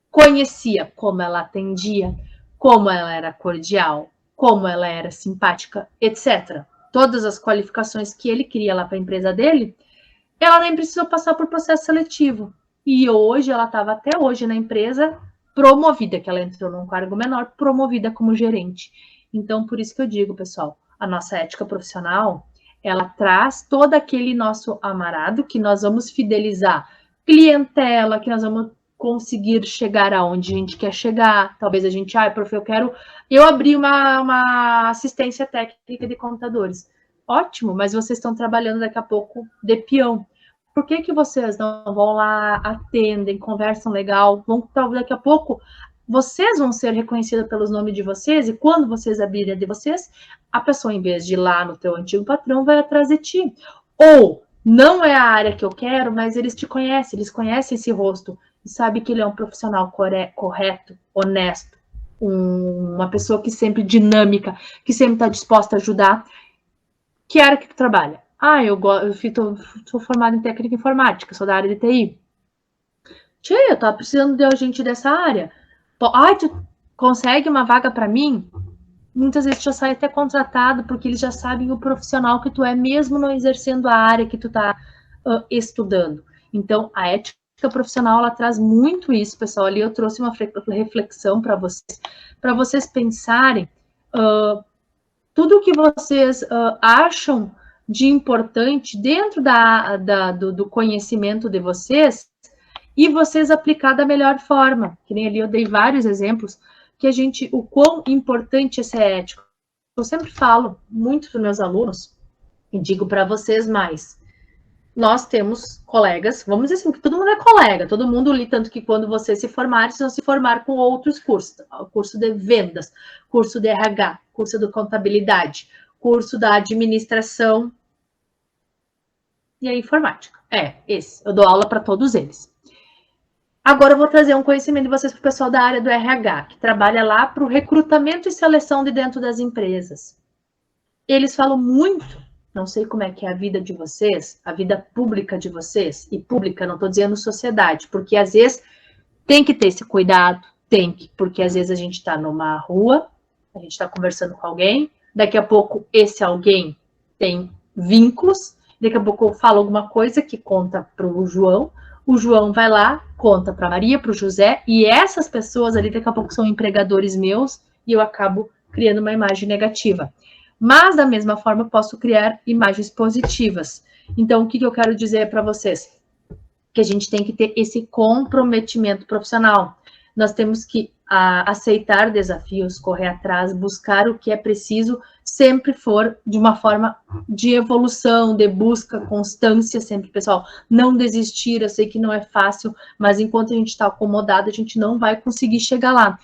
A: conhecia como ela atendia, como ela era cordial, como ela era simpática, etc. Todas as qualificações que ele queria lá para a empresa dele, ela nem precisou passar por processo seletivo. E hoje, ela estava até hoje na empresa promovida, que ela entrou num cargo menor, promovida como gerente. Então, por isso que eu digo, pessoal, a nossa ética profissional, ela traz todo aquele nosso amarado que nós vamos fidelizar, clientela, que nós vamos conseguir chegar aonde a gente quer chegar. Talvez a gente, prof, eu abri uma assistência técnica de contadores. Ótimo, mas vocês estão trabalhando daqui a pouco de peão. Por que vocês não vão lá, atendem, conversam legal, daqui a pouco vocês vão ser reconhecidos pelos nomes de vocês, e quando vocês abrirem de vocês, a pessoa, em vez de ir lá no teu antigo patrão, vai atrás de ti. Ou, não é a área que eu quero, mas eles te conhecem, eles conhecem esse rosto, e sabem que ele é um profissional correto, honesto, uma pessoa que sempre dinâmica, que sempre está disposta a ajudar. Que área que tu trabalha? Eu sou formada em técnica informática, sou da área de TI. Tia, eu tava precisando de gente dessa área. Tu consegue uma vaga para mim? Muitas vezes tu já sai até contratado, porque eles já sabem o profissional que tu é, mesmo não exercendo a área que tu tá estudando. Então, a ética profissional, ela traz muito isso, pessoal. Ali eu trouxe uma reflexão para vocês pensarem tudo que vocês acham de importante dentro do conhecimento de vocês e vocês aplicar da melhor forma. Que nem ali eu dei vários exemplos que o quão importante essa é ética. Eu sempre falo muito para meus alunos e digo para vocês mais. Nós temos colegas, vamos dizer assim, que todo mundo é colega, todo mundo ali, tanto que quando vocês se formarem, vocês vão se formar com outros cursos, curso de vendas, curso de RH, curso de contabilidade, curso da administração e a informática. Eu dou aula para todos eles. Agora eu vou trazer um conhecimento de vocês para o pessoal da área do RH, que trabalha lá para o recrutamento e seleção de dentro das empresas. Eles falam muito. Não sei como é que é a vida de vocês, a vida pública de vocês, e pública, não estou dizendo sociedade, porque às vezes tem que ter esse cuidado, porque às vezes a gente está numa rua, a gente está conversando com alguém, daqui a pouco esse alguém tem vínculos, daqui a pouco eu falo alguma coisa que conta para o João vai lá, conta para a Maria, para o José, e essas pessoas ali daqui a pouco são empregadores meus, e eu acabo criando uma imagem negativa. Mas, da mesma forma, eu posso criar imagens positivas. Então, o que eu quero dizer para vocês? Que a gente tem que ter esse comprometimento profissional. Nós temos que aceitar desafios, correr atrás, buscar o que é preciso, sempre for de uma forma de evolução, de busca, constância sempre, pessoal. Não desistir, eu sei que não é fácil, mas enquanto a gente está acomodado, a gente não vai conseguir chegar lá.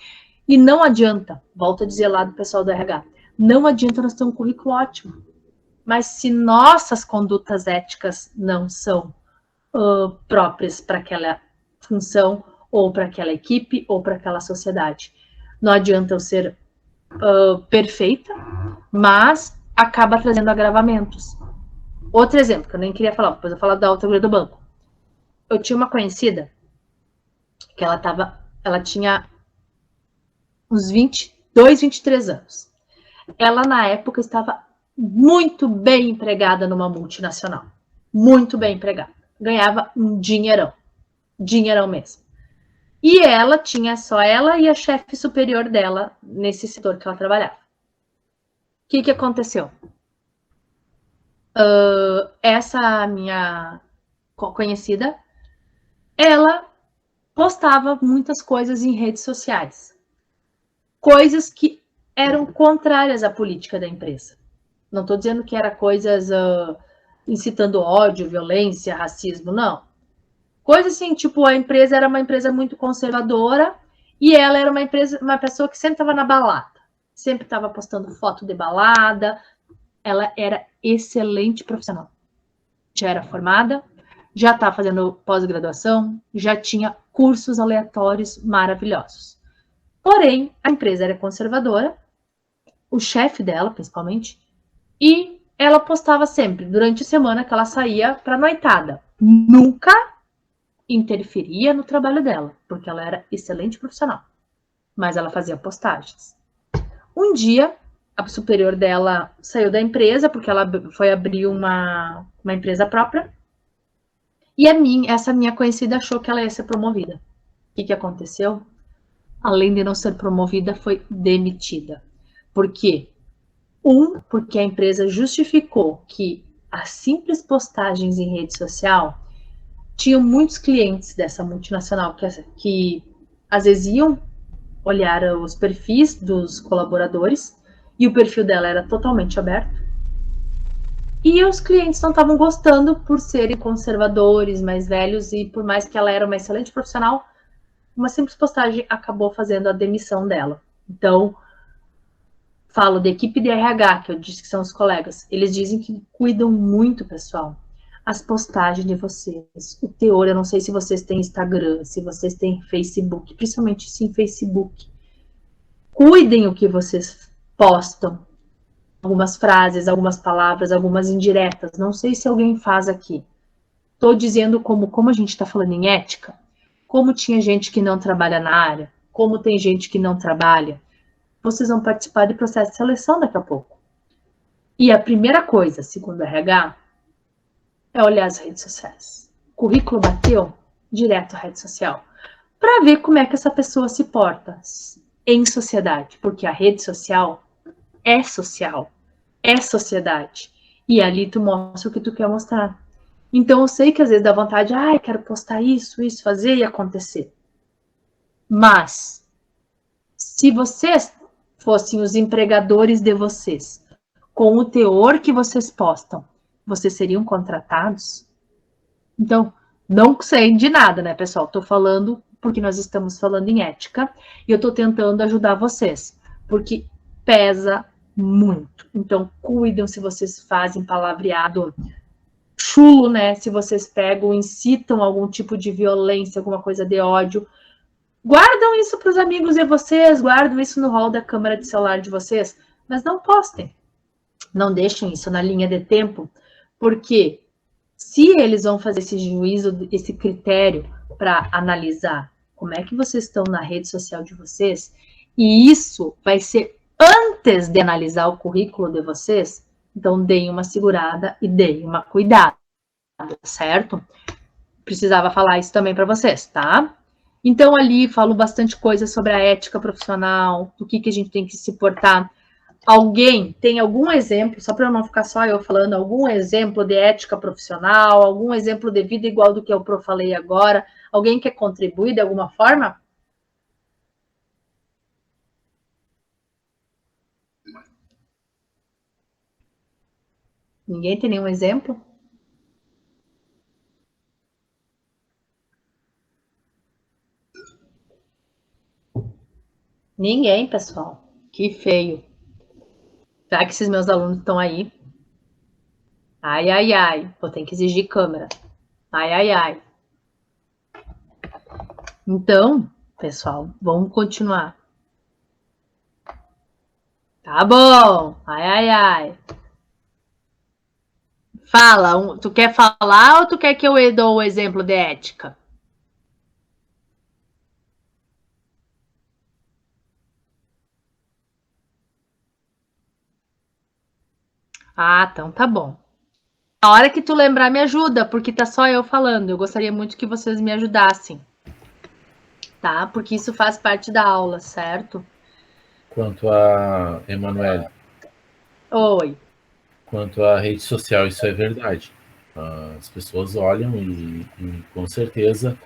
A: E não adianta, volto a dizer lá do pessoal do RH, não adianta nós ter um currículo ótimo, mas se nossas condutas éticas não são próprias para aquela função, ou para aquela equipe, ou para aquela sociedade. Não adianta eu ser perfeita, mas acaba trazendo agravamentos. Outro exemplo, que eu nem queria falar, depois eu falo da outra guria do banco. Eu tinha uma conhecida que ela tinha uns 22, 23 anos. Ela, na época, estava muito bem empregada numa multinacional. Muito bem empregada. Ganhava um dinheirão. Dinheirão mesmo. E ela tinha só ela e a chefe superior dela nesse setor que ela trabalhava. que aconteceu? Essa minha conhecida, ela postava muitas coisas em redes sociais. Coisas que eram contrárias à política da empresa. Não estou dizendo que era coisas incitando ódio, violência, racismo, não. Coisa assim, tipo, a empresa era uma empresa muito conservadora e ela era uma pessoa que sempre estava na balada. Sempre estava postando foto de balada. Ela era excelente profissional. Já era formada, já estava fazendo pós-graduação, já tinha cursos aleatórios maravilhosos. Porém, a empresa era conservadora, o chefe dela, principalmente, e ela postava sempre, durante a semana, que ela saía para noitada. Nunca interferia no trabalho dela, porque ela era excelente profissional. Mas ela fazia postagens. Um dia, a superior dela saiu da empresa, porque ela foi abrir uma empresa própria, e essa minha conhecida achou que ela ia ser promovida. O que aconteceu? Além de não ser promovida, foi demitida. Por quê? Porque a empresa justificou que as simples postagens em rede social tinham muitos clientes dessa multinacional que às vezes iam olhar os perfis dos colaboradores e o perfil dela era totalmente aberto. E os clientes não estavam gostando por serem conservadores, mais velhos, e por mais que ela era uma excelente profissional, uma simples postagem acabou fazendo a demissão dela. Então, falo da equipe de RH, que eu disse que são os colegas, eles dizem que cuidam muito, pessoal. As postagens de vocês, o teor, eu não sei se vocês têm Instagram, se vocês têm Facebook, principalmente sim Facebook. Cuidem o que vocês postam. Algumas frases, algumas palavras, algumas indiretas. Não sei se alguém faz aqui. Estou dizendo como a gente está falando em ética, como tinha gente que não trabalha na área, como tem gente que não trabalha. Vocês vão participar de processo de seleção daqui a pouco. E a primeira coisa, segundo o RH, é olhar as redes sociais. O currículo bateu direto à rede social, para ver como é que essa pessoa se porta em sociedade, porque a rede social é sociedade. E ali tu mostra o que tu quer mostrar. Então eu sei que às vezes dá vontade, quero postar isso, fazer e acontecer. Mas, se vocês fossem os empregadores de vocês, com o teor que vocês postam, vocês seriam contratados? Então, não sei de nada, né, pessoal? Estou falando porque nós estamos falando em ética e eu estou tentando ajudar vocês, porque pesa muito. Então, cuidam se vocês fazem palavreado chulo, né? Se vocês pegam, incitam algum tipo de violência, alguma coisa de ódio. Guardam isso para os amigos de vocês, guardam isso no hall da câmera de celular de vocês, mas não postem. Não deixem isso na linha de tempo, porque se eles vão fazer esse juízo, esse critério para analisar como é que vocês estão na rede social de vocês, e isso vai ser antes de analisar o currículo de vocês, então deem uma segurada e deem uma cuidada, certo? Precisava falar isso também para vocês, tá? Então ali falo bastante coisa sobre a ética profissional, do que a gente tem que se portar. Alguém tem algum exemplo, só para não ficar só eu falando, algum exemplo de ética profissional, algum exemplo de vida igual do que eu falei agora? Alguém quer contribuir de alguma forma? Ninguém tem nenhum exemplo? Ninguém, pessoal. Que feio. Será que esses meus alunos estão aí? Ai, ai, ai. Vou ter que exigir câmera. Ai, ai, ai. Então, pessoal, vamos continuar. Tá bom. Ai, ai, ai. Fala. Tu quer falar ou tu quer que eu dou o exemplo de ética? Ah, então tá bom. A hora que tu lembrar, me ajuda, porque tá só eu falando. Eu gostaria muito que vocês me ajudassem. Tá? Porque isso faz parte da aula, certo?
B: Quanto a Emanuele.
A: Oi.
B: Quanto à rede social, isso é verdade. As pessoas olham e com certeza,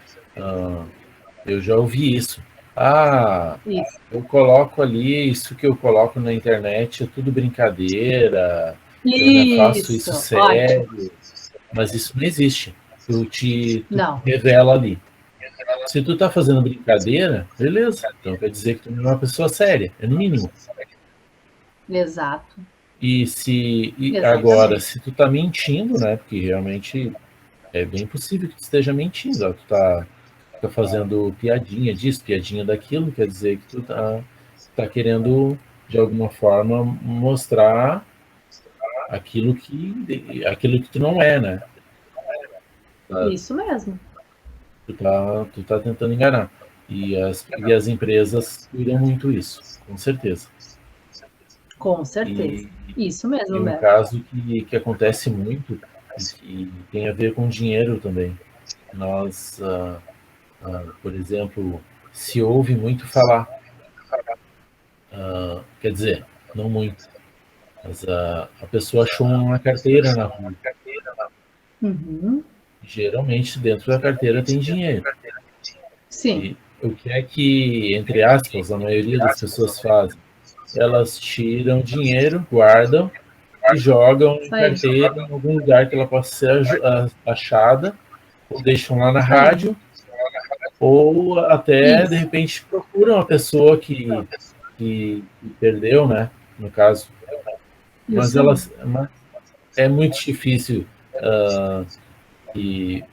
B: eu já ouvi isso.
A: Isso.
B: Eu coloco ali, isso que eu coloco na internet é tudo brincadeira, eu não faço isso
A: Isso.
B: sério,
A: Ótimo.
B: mas isso não existe. Tu te
A: Não.
B: revela ali. Se tu tá fazendo brincadeira, beleza. Então quer dizer que tu não é uma pessoa séria, é no mínimo.
A: Exato.
B: E agora,
A: Exatamente.
B: se tu tá mentindo, né? Porque realmente é bem possível que tu esteja mentindo. Ó, tu tá fazendo piadinha disso, piadinha daquilo, quer dizer que tu tá querendo, de alguma forma, mostrar aquilo que tu não é, né?
A: Isso mesmo.
B: Tu tá tentando enganar. E as empresas cuidam muito isso, com certeza.
A: Com certeza.
B: E,
A: Isso mesmo,
B: e um
A: Humberto.
B: caso que acontece muito e que tem a ver com dinheiro também. Nós, por exemplo, se ouve muito falar, quer dizer, não muito, mas a pessoa achou uma carteira na rua.
A: Uhum.
B: Geralmente dentro da carteira tem dinheiro.
A: Sim.
B: E o que é que, entre aspas, a maioria das pessoas fazem? Elas tiram dinheiro, guardam e jogam em
A: Isso aí.
B: carteira em algum lugar que ela possa ser achada, ou deixam lá na
A: Isso aí.
B: rádio, ou até, de
A: Isso.
B: repente, procuram a pessoa que perdeu, né? No caso. Mas
A: Isso aí.
B: mas é muito difícil que,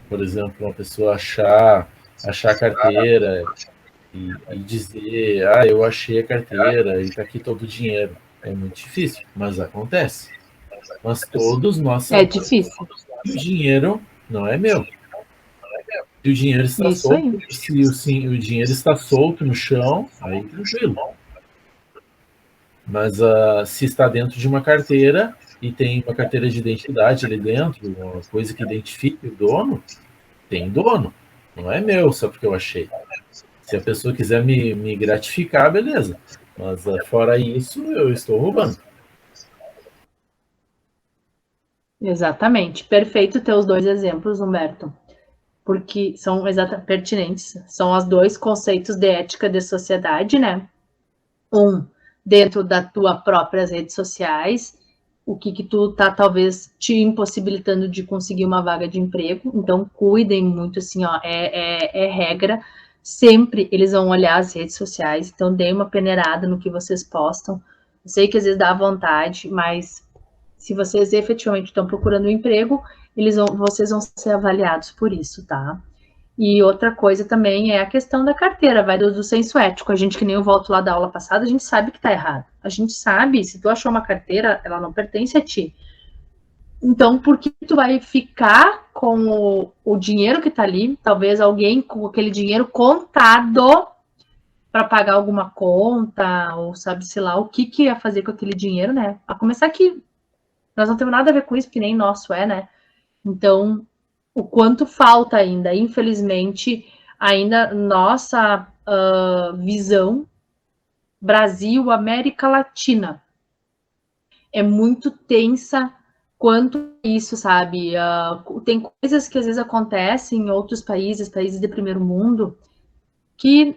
B: por exemplo, uma pessoa achar a carteira e dizer, eu achei a carteira e está aqui todo o dinheiro. É muito difícil, mas acontece. Mas todos nós
A: É
B: sabemos
A: difícil.
B: que o dinheiro não é meu. Se o dinheiro está
A: Isso
B: solto,
A: aí.
B: se o dinheiro está solto no chão, aí tranquilo. Mas se está dentro de uma carteira e tem uma carteira de identidade ali dentro, uma coisa que identifique o dono, tem dono. Não é meu só porque eu achei. Se a pessoa quiser me gratificar, beleza. Mas fora isso, eu estou roubando.
A: Exatamente. Perfeito teus dois exemplos, Humberto. Porque são pertinentes. São os dois conceitos de ética de sociedade, né? Um, dentro da tua próprias redes sociais, o que tu tá talvez te impossibilitando de conseguir uma vaga de emprego. Então, cuidem muito, assim, ó, é regra. Sempre eles vão olhar as redes sociais, então deem uma peneirada no que vocês postam. Eu sei que às vezes dá vontade, mas se vocês efetivamente estão procurando um emprego, vocês vão ser avaliados por isso, tá? E outra coisa também é a questão da carteira, vai do senso ético. A gente, que nem eu volto lá da aula passada, a gente sabe que tá errado. A gente sabe, se tu achou uma carteira, ela não pertence a ti. Então, por que tu vai ficar com o dinheiro que tá ali? Talvez alguém com aquele dinheiro contado para pagar alguma conta, ou sabe-se lá o que ia fazer com aquele dinheiro, né? A começar que nós não temos nada a ver com isso, porque nem nosso é, né? Então, o quanto falta ainda, infelizmente, ainda nossa visão Brasil, América Latina é muito tensa quanto isso, sabe? Tem coisas que às vezes acontecem em outros países, países de primeiro mundo, que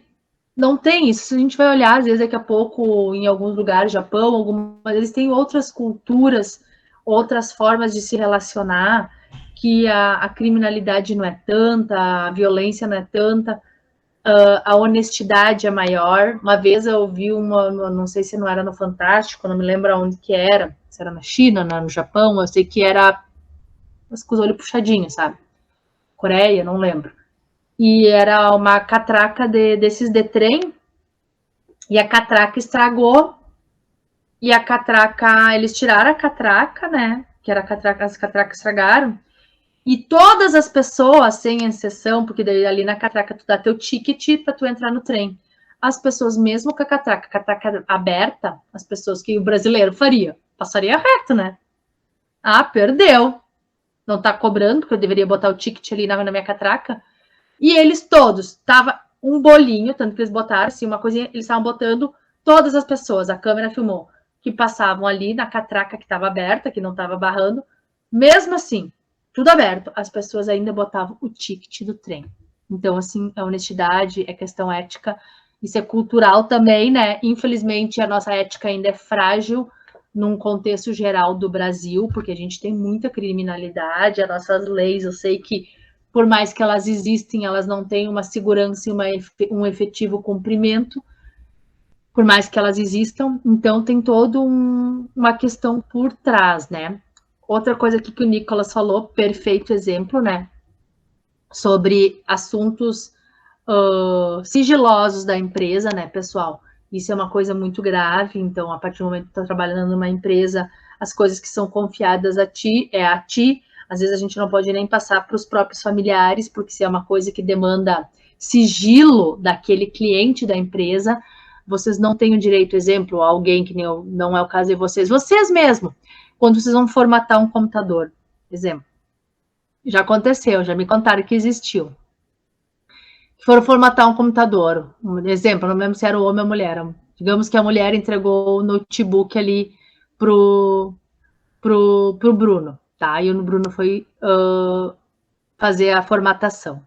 A: não tem isso. Se a gente vai olhar, às vezes, daqui a pouco, em alguns lugares, Japão, eles têm outras culturas, outras formas de se relacionar, que a criminalidade não é tanta, a violência não é tanta, a honestidade é maior. Uma vez eu vi não sei se não era no Fantástico, não me lembro onde que era, se era na China, no Japão, eu sei que era com os olhos puxadinhos, sabe? Coreia, não lembro. E era uma catraca desses de trem, e a catraca estragou, e a catraca, eles tiraram a catraca, né? Que era as catracas estragaram, e todas as pessoas, sem exceção, porque daí ali na catraca tu dá teu ticket para tu entrar no trem. As pessoas, mesmo com a catraca aberta, as pessoas que o brasileiro faria, passaria reto, né? Perdeu. Não tá cobrando, porque eu deveria botar o ticket ali na minha catraca. E eles todos, tava um bolinho, tanto que eles botaram assim, uma coisinha, eles estavam botando todas as pessoas, a câmera filmou, que passavam ali na catraca que estava aberta, que não estava barrando. Mesmo assim, tudo aberto, as pessoas ainda botavam o ticket do trem. Então, assim, é honestidade, é questão ética, isso é cultural também, né? Infelizmente, a nossa ética ainda é frágil num contexto geral do Brasil, porque a gente tem muita criminalidade, as nossas leis, eu sei que, por mais que elas existem, elas não têm uma segurança e um efetivo cumprimento, por mais que elas existam, então tem toda uma questão por trás, né? Outra coisa aqui que o Nicolas falou, perfeito exemplo, né? Sobre assuntos sigilosos da empresa, né, pessoal? Isso é uma coisa muito grave, então, a partir do momento que tu tá trabalhando numa empresa, as coisas que são confiadas a ti, às vezes a gente não pode nem passar para os próprios familiares, porque se é uma coisa que demanda sigilo daquele cliente da empresa, vocês não têm o direito, exemplo, alguém que não é o caso de vocês mesmo, quando vocês vão formatar um computador, exemplo, já aconteceu, já me contaram que existiu. Foram formatar um computador, um exemplo, não lembro se era o homem ou a mulher. Digamos que a mulher entregou o notebook ali pro Bruno, tá? E o Bruno foi fazer a formatação.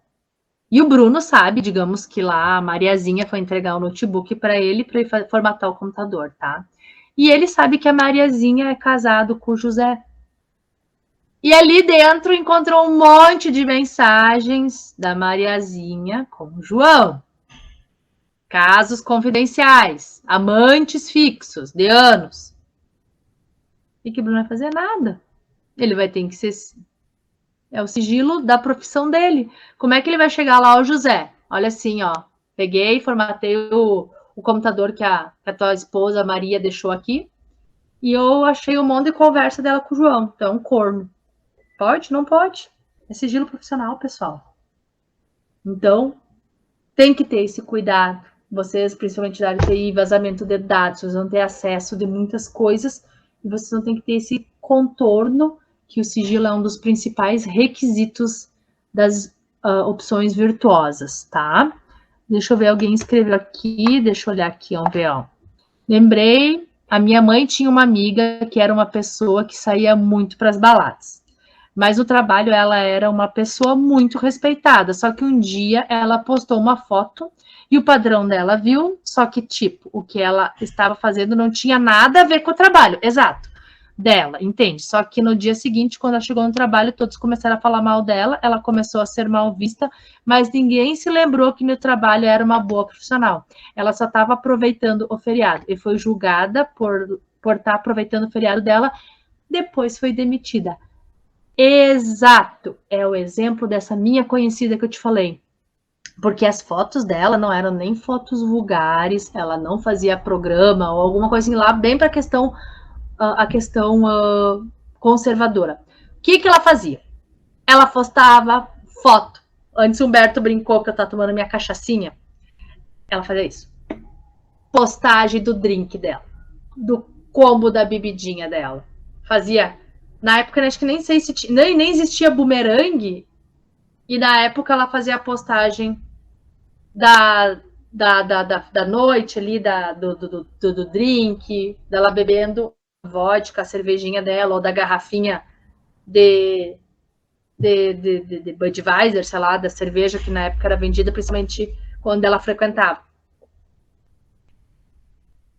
A: E o Bruno sabe, digamos que lá a Mariazinha foi entregar o notebook para ele formatar o computador, tá? E ele sabe que a Mariazinha é casado com o José. E ali dentro encontrou um monte de mensagens da Mariazinha com o João. Casos confidenciais, amantes fixos de anos. E que o Bruno vai fazer nada. Ele vai ter que ser... É o sigilo da profissão dele. Como é que ele vai chegar lá ao José? Olha assim, ó. Peguei, formatei o computador que a tua esposa, a Maria, deixou aqui. E eu achei um monte de conversa dela com o João. Então, um corno. Pode? Não pode. É sigilo profissional, pessoal. Então, tem que ter esse cuidado. Vocês, principalmente da área de TI, vazamento de dados, vocês vão ter acesso de muitas coisas e vocês vão ter que ter esse contorno, que o sigilo é um dos principais requisitos das opções virtuosas, tá? Deixa eu ver, alguém escreveu aqui, deixa eu olhar aqui, vamos ver, ó. Lembrei, a minha mãe tinha uma amiga que era uma pessoa que saía muito para as baladas. Mas no trabalho ela era uma pessoa muito respeitada, só que um dia ela postou uma foto e o padrão dela viu, só que tipo, o que ela estava fazendo não tinha nada a ver com o trabalho, exato, dela, entende? Só que no dia seguinte, quando ela chegou no trabalho, todos começaram a falar mal dela, ela começou a ser mal vista, mas ninguém se lembrou que no trabalho era uma boa profissional. Ela só estava aproveitando o feriado e foi julgada por estar aproveitando o feriado dela, depois foi demitida. Exato, é o exemplo dessa minha conhecida que eu te falei, porque as fotos dela não eram nem fotos vulgares, ela não fazia programa ou alguma coisa assim lá, bem para a questão conservadora. O que ela fazia? Ela postava foto. Antes o Humberto brincou que eu tava tomando minha cachaçinha. Ela fazia isso. Postagem do drink dela, do combo da bebidinha dela. Fazia... Na época, acho que nem sei se nem existia bumerangue. E na época ela fazia a postagem da noite ali, do drink, dela bebendo vodka, a cervejinha dela, ou da garrafinha de Budweiser, sei lá, da cerveja que na época era vendida, principalmente quando ela frequentava.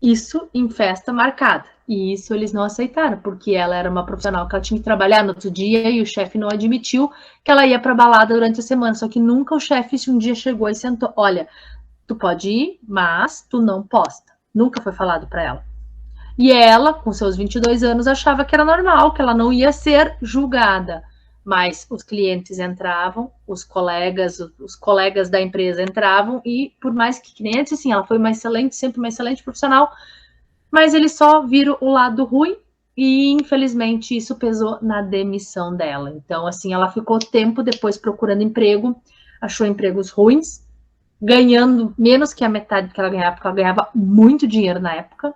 A: Isso em festa marcada. E isso eles não aceitaram, porque ela era uma profissional que ela tinha que trabalhar no outro dia e o chefe não admitiu que ela ia para balada durante a semana. Só que nunca o chefe um dia chegou e sentou, olha, tu pode ir, mas tu não posta. Nunca foi falado para ela. E ela, com seus 22 anos, achava que era normal, que ela não ia ser julgada. Mas os clientes entravam, os colegas da empresa entravam e, por mais que nem antes, assim, ela foi uma excelente, sempre uma excelente profissional, mas eles só viram o lado ruim e, infelizmente, isso pesou na demissão dela. Então, assim, ela ficou tempo depois procurando emprego, achou empregos ruins, ganhando menos que a metade que ela ganhava, porque ela ganhava muito dinheiro na época.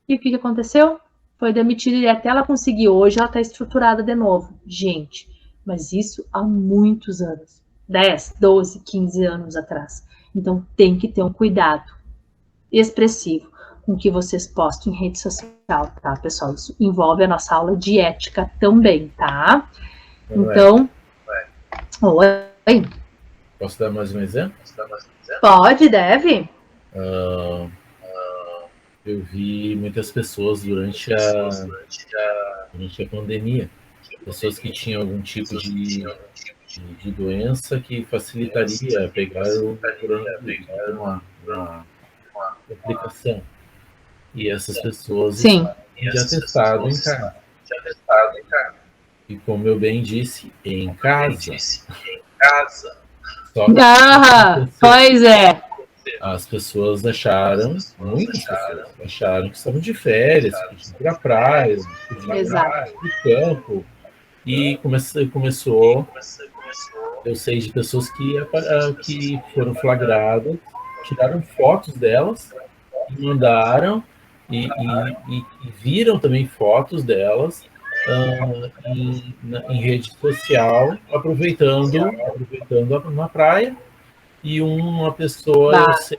A: E o que aconteceu? Foi demitida e até ela conseguir. Hoje ela está estruturada de novo. Gente, mas isso há muitos anos. 10, 12, 15 anos atrás. Então, tem que ter um cuidado expressivo. com que vocês postam em rede social, tá, pessoal? Isso envolve a nossa aula de ética também, tá? Então, oi.
B: Posso dar mais um exemplo?
A: Pode, deve.
B: Eu vi muitas pessoas durante a pandemia, pessoas que tinham algum tipo de doença que facilitaria pegar o coronavírus, uma complicação. E essas pessoas
A: Sim.
B: de atestado em casa. E como eu bem disse, em casa. Só que
A: pois é.
B: as pessoas acharam, muitas pessoas acharam que estavam de férias, que podiam ir para a praia, podiam ir para o campo. E começou, eu sei de pessoas que foram flagradas, tiraram fotos delas e mandaram, e viram também fotos delas em rede social, aproveitando na praia, e uma pessoa, eu sei,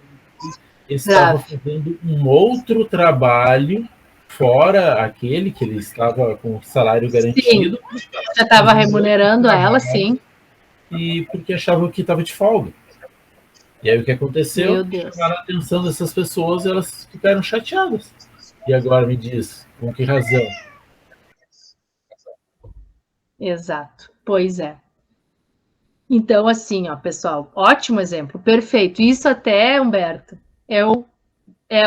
B: estava fazendo um outro trabalho fora aquele que ele estava com salário garantido.
A: Sim, já estava remunerando ela, sim.
B: E porque achava que estava de folga. E aí o que aconteceu?
A: Meu Deus.
B: Chamaram a atenção dessas pessoas e elas ficaram chateadas. E agora me diz, com que razão?
A: Exato, pois é. Então, assim, ó, pessoal, ótimo exemplo, perfeito. Isso até, Humberto, é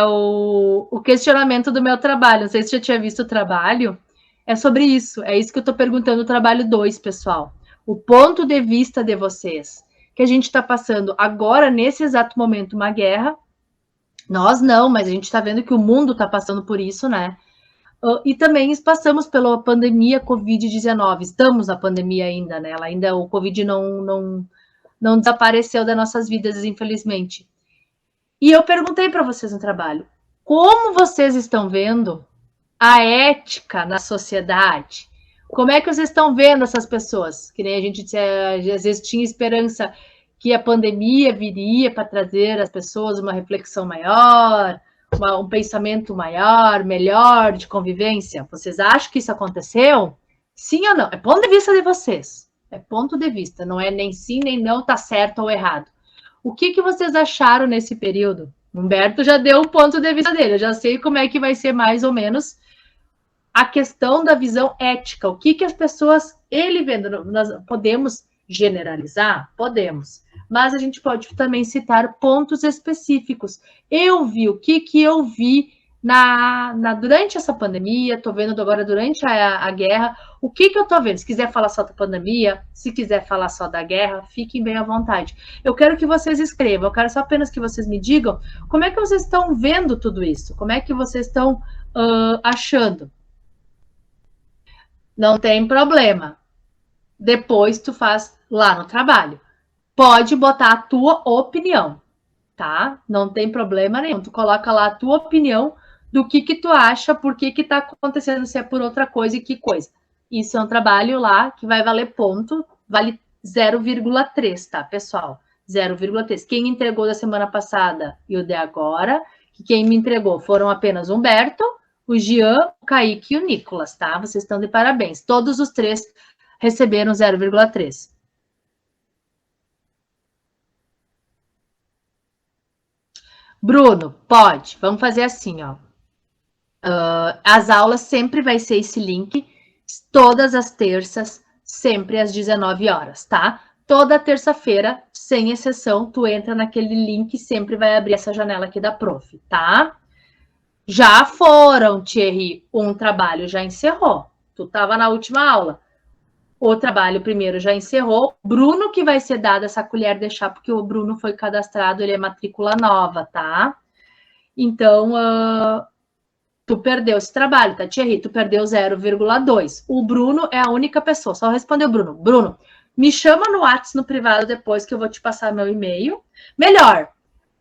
A: o questionamento do meu trabalho. Não sei se você já tinha visto o trabalho. É sobre isso. É isso que eu estou perguntando no trabalho 2, pessoal. O ponto de vista de vocês. Que a gente está passando agora, nesse exato momento, uma guerra. Nós não, mas a gente está vendo que o mundo está passando por isso, né? E também passamos pela pandemia Covid-19. Estamos na pandemia ainda, né? O Covid não desapareceu das nossas vidas, infelizmente. E eu perguntei para vocês no trabalho, como vocês estão vendo a ética na sociedade? Como é que vocês estão vendo essas pessoas? Que nem a gente às vezes tinha esperança que a pandemia viria para trazer às pessoas uma reflexão maior, um pensamento maior, melhor de convivência. Vocês acham que isso aconteceu? Sim ou não? É ponto de vista de vocês. É ponto de vista. Não é nem sim, nem não, tá certo ou errado. O que vocês acharam nesse período? Humberto já deu o ponto de vista dele. Eu já sei como é que vai ser mais ou menos a questão da visão ética. O que as pessoas... Ele vendo... Nós podemos generalizar? Podemos. Mas a gente pode também citar pontos específicos. Eu vi o que eu vi durante essa pandemia, estou vendo agora durante a guerra, o que eu estou vendo? Se quiser falar só da pandemia, se quiser falar só da guerra, fiquem bem à vontade. Eu quero que vocês escrevam, eu quero só apenas que vocês me digam como é que vocês estão vendo tudo isso, como é que vocês estão achando. Não tem problema. Depois tu faz lá no trabalho. Pode botar a tua opinião, tá? Não tem problema nenhum. Tu coloca lá a tua opinião do que tu acha, por que tá acontecendo, se é por outra coisa e que coisa. Isso é um trabalho lá que vai valer ponto, vale 0,3, tá, pessoal? 0,3. Quem entregou da semana passada e o de agora, quem me entregou foram apenas o Humberto, o Jean, o Kaique e o Nicolas, tá? Vocês estão de parabéns. Todos os três receberam 0,3. Bruno, pode. Vamos fazer assim, ó. As aulas sempre vai ser esse link, todas as terças, sempre às 19 horas, tá? Toda terça-feira, sem exceção, tu entra naquele link e sempre vai abrir essa janela aqui da prof, tá? Já foram, Thierry, um trabalho já encerrou. Tu estava na última aula. O trabalho primeiro já encerrou. Bruno que vai ser dado essa colher de chá, porque o Bruno foi cadastrado, ele é matrícula nova, tá? Então, tu perdeu esse trabalho, tá, Thierry? Tu perdeu 0,2. O Bruno é a única pessoa. Só respondeu o Bruno. Bruno, me chama no WhatsApp no privado depois que eu vou te passar meu e-mail. Melhor,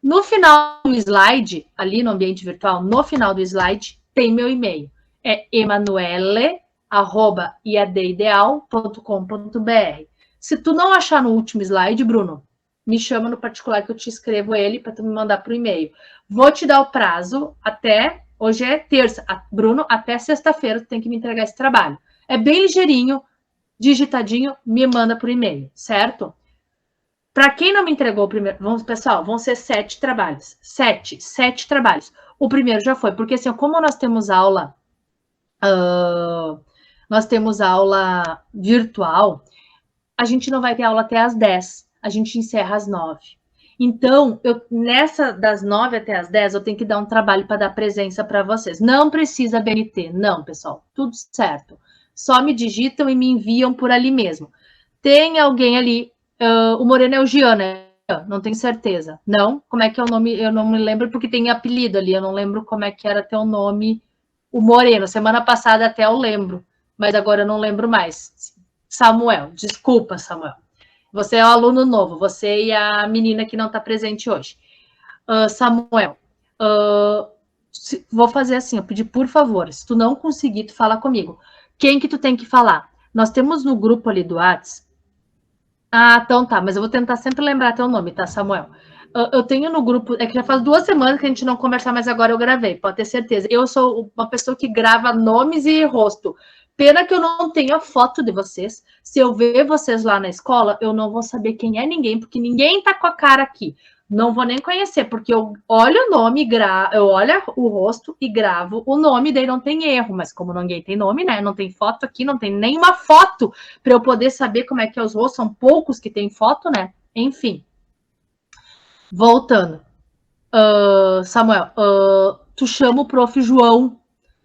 A: no final do slide, ali no ambiente virtual, no final do slide, tem meu e-mail. É emanuele@iadideal.com.br. Se tu não achar no último slide, Bruno, me chama no particular que eu te escrevo ele para tu me mandar pro e-mail. Vou te dar o prazo até, hoje é terça, Bruno, até sexta-feira tu tem que me entregar esse trabalho. É bem ligeirinho, digitadinho, me manda por e-mail, certo? Para quem não me entregou o primeiro, pessoal, vão ser 7 trabalhos. 7 trabalhos. O primeiro já foi, porque assim, como nós temos aula virtual, a gente não vai ter aula até às 10. A gente encerra às 9. Então, nessa das 9 até às 10, eu tenho que dar um trabalho para dar presença para vocês. Não precisa BNT, não, pessoal. Tudo certo. Só me digitam e me enviam por ali mesmo. Tem alguém ali, o Moreno é o Gian, né? Não tenho certeza. Não? Como é que é o nome? Eu não me lembro porque tem apelido ali. Eu não lembro como é que era teu nome, o Moreno. Semana passada até eu lembro, mas agora eu não lembro mais. Samuel, desculpa, Samuel. Você é o aluno novo, você e a menina que não está presente hoje. Samuel, vou fazer assim, eu pedi por favor, se tu não conseguir, tu fala comigo. Quem que tu tem que falar? Nós temos no grupo ali do Whats. Então tá, mas eu vou tentar sempre lembrar teu nome, tá, Samuel? Eu tenho no grupo, é que já faz 2 semanas que a gente não conversa, mas agora eu gravei, pode ter certeza. Eu sou uma pessoa que grava nomes e rosto. Pena que eu não tenho a foto de vocês. Se eu ver vocês lá na escola, eu não vou saber quem é ninguém, porque ninguém tá com a cara aqui. Não vou nem conhecer, porque eu olho o nome, eu olho o rosto e gravo o nome, daí não tem erro. Mas como ninguém tem nome, né? Não tem foto aqui, não tem nenhuma foto para eu poder saber como é que é os rostos. São poucos que tem foto, né? Enfim. Voltando. Samuel, tu chama o prof. João,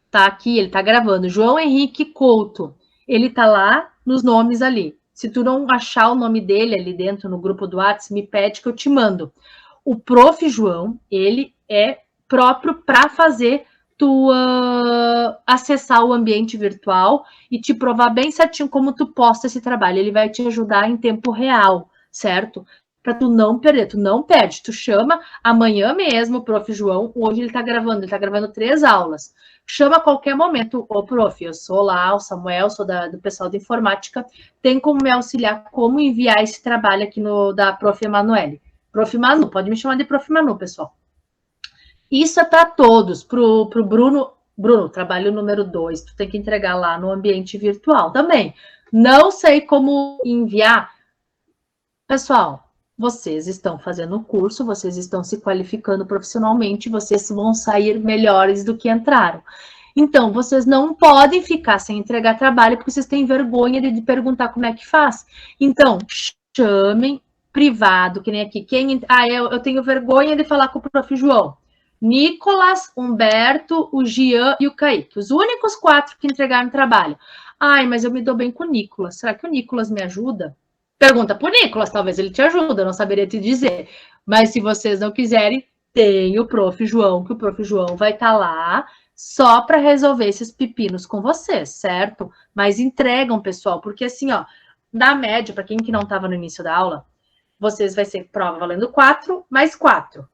A: tá aqui, ele tá gravando. João Henrique Couto. Ele tá lá nos nomes ali. Se tu não achar o nome dele ali dentro no grupo do WhatsApp, me pede que eu te mando. O prof. João, ele é próprio para fazer tu acessar o ambiente virtual e te provar bem certinho como tu posta esse trabalho. Ele vai te ajudar em tempo real, certo? Para tu não perder, tu não perde. Tu chama amanhã mesmo o prof. João, hoje ele tá gravando 3 aulas. Chama a qualquer momento, ô prof, eu sou lá, o Samuel, sou do pessoal da informática, tem como me auxiliar como enviar esse trabalho aqui da prof. Emanuele. Prof. Manu, pode me chamar de prof. Manu, pessoal. Isso é para todos, pro Bruno. Bruno, trabalho número 2, tu tem que entregar lá no ambiente virtual também. Não sei como enviar. Pessoal, vocês estão fazendo o curso, vocês estão se qualificando profissionalmente, vocês vão sair melhores do que entraram. Então, vocês não podem ficar sem entregar trabalho porque vocês têm vergonha de perguntar como é que faz. Então, chamem privado, que nem aqui. Eu tenho vergonha de falar com o prof. João. Nicolas, Humberto, o Gian e o Kaique. Os únicos 4 que entregaram trabalho. Mas eu me dou bem com o Nicolas. Será que o Nicolas me ajuda? Pergunta pro Nicolas, talvez ele te ajude, eu não saberia te dizer. Mas se vocês não quiserem, tem o prof. João, que o prof. João vai estar lá só para resolver esses pepinos com vocês, certo? Mas entregam, pessoal, porque assim, ó, na média, para quem que não estava no início da aula, vocês vai ser prova valendo 4 mais 4.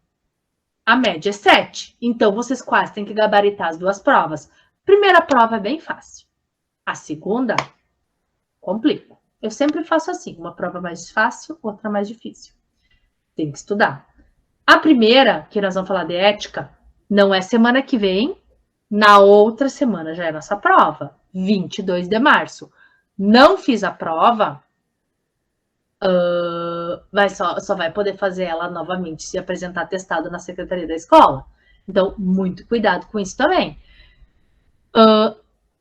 A: A média é 7. Então, vocês quase têm que gabaritar as 2 provas. Primeira prova é bem fácil. A segunda, complica. Eu sempre faço assim, uma prova mais fácil, outra mais difícil. Tem que estudar. A primeira, que nós vamos falar de ética, não é semana que vem, na outra semana já é nossa prova, 22 de março. Não fiz a prova, só vai poder fazer ela novamente se apresentar atestado na secretaria da escola. Então, muito cuidado com isso também.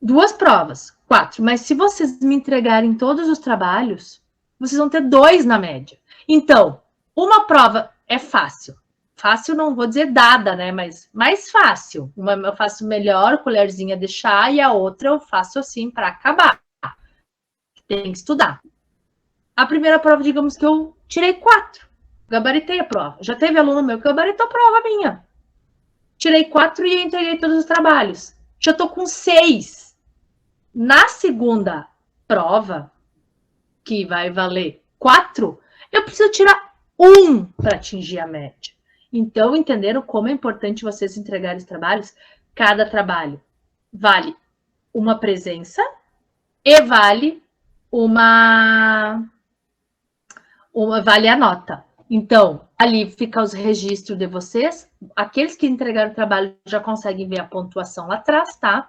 A: 2 provas, 4. Mas se vocês me entregarem todos os trabalhos, vocês vão ter 2 na média. Então, uma prova é fácil. Fácil não vou dizer dada, né? Mas mais fácil. Uma eu faço melhor, colherzinha de chá, e a outra eu faço assim para acabar. Tem que estudar. A primeira prova, digamos que eu tirei 4. Gabaritei a prova. Já teve aluno meu que gabaritou a prova minha. Tirei 4 e entreguei todos os trabalhos. Já estou com 6. Na segunda prova, que vai valer 4, eu preciso tirar 1 para atingir a média. Então, entenderam como é importante vocês entregarem os trabalhos? Cada trabalho vale uma presença e vale vale a nota. Então, ali fica os registros de vocês. Aqueles que entregaram o trabalho já conseguem ver a pontuação lá atrás, tá?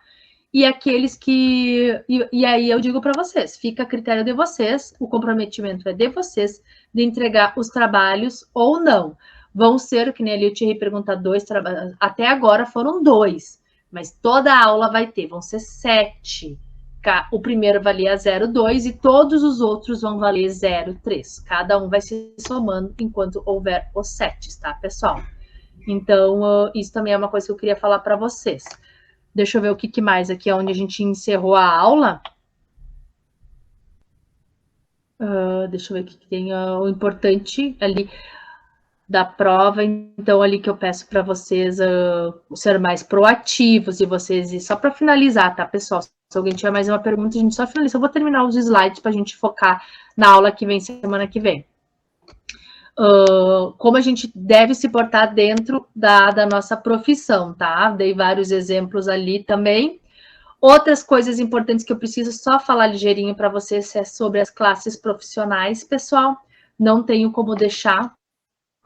A: E aqueles que... E aí eu digo para vocês, fica a critério de vocês, o comprometimento é de vocês, de entregar os trabalhos ou não. Vão ser, que nem ali eu tinha perguntado, 2 trabalhos, até agora foram 2, mas toda a aula vai ter, vão ser 7. O primeiro valia 0,2 e todos os outros vão valer 0,3. Cada um vai se somando enquanto houver os 7, tá, pessoal? Então, isso também é uma coisa que eu queria falar para vocês. Deixa eu ver o que mais aqui, onde a gente encerrou a aula. Deixa eu ver o que tem o importante ali da prova. Então, ali que eu peço para vocês ser mais proativos e vocês... E só para finalizar, tá, pessoal? Se alguém tiver mais uma pergunta, a gente só finaliza. Eu vou terminar os slides para a gente focar na aula que vem, semana que vem. Como a gente deve se portar dentro da nossa profissão, tá? Dei vários exemplos ali também. Outras coisas importantes que eu preciso só falar ligeirinho para vocês é sobre as classes profissionais, pessoal. Não tenho como deixar,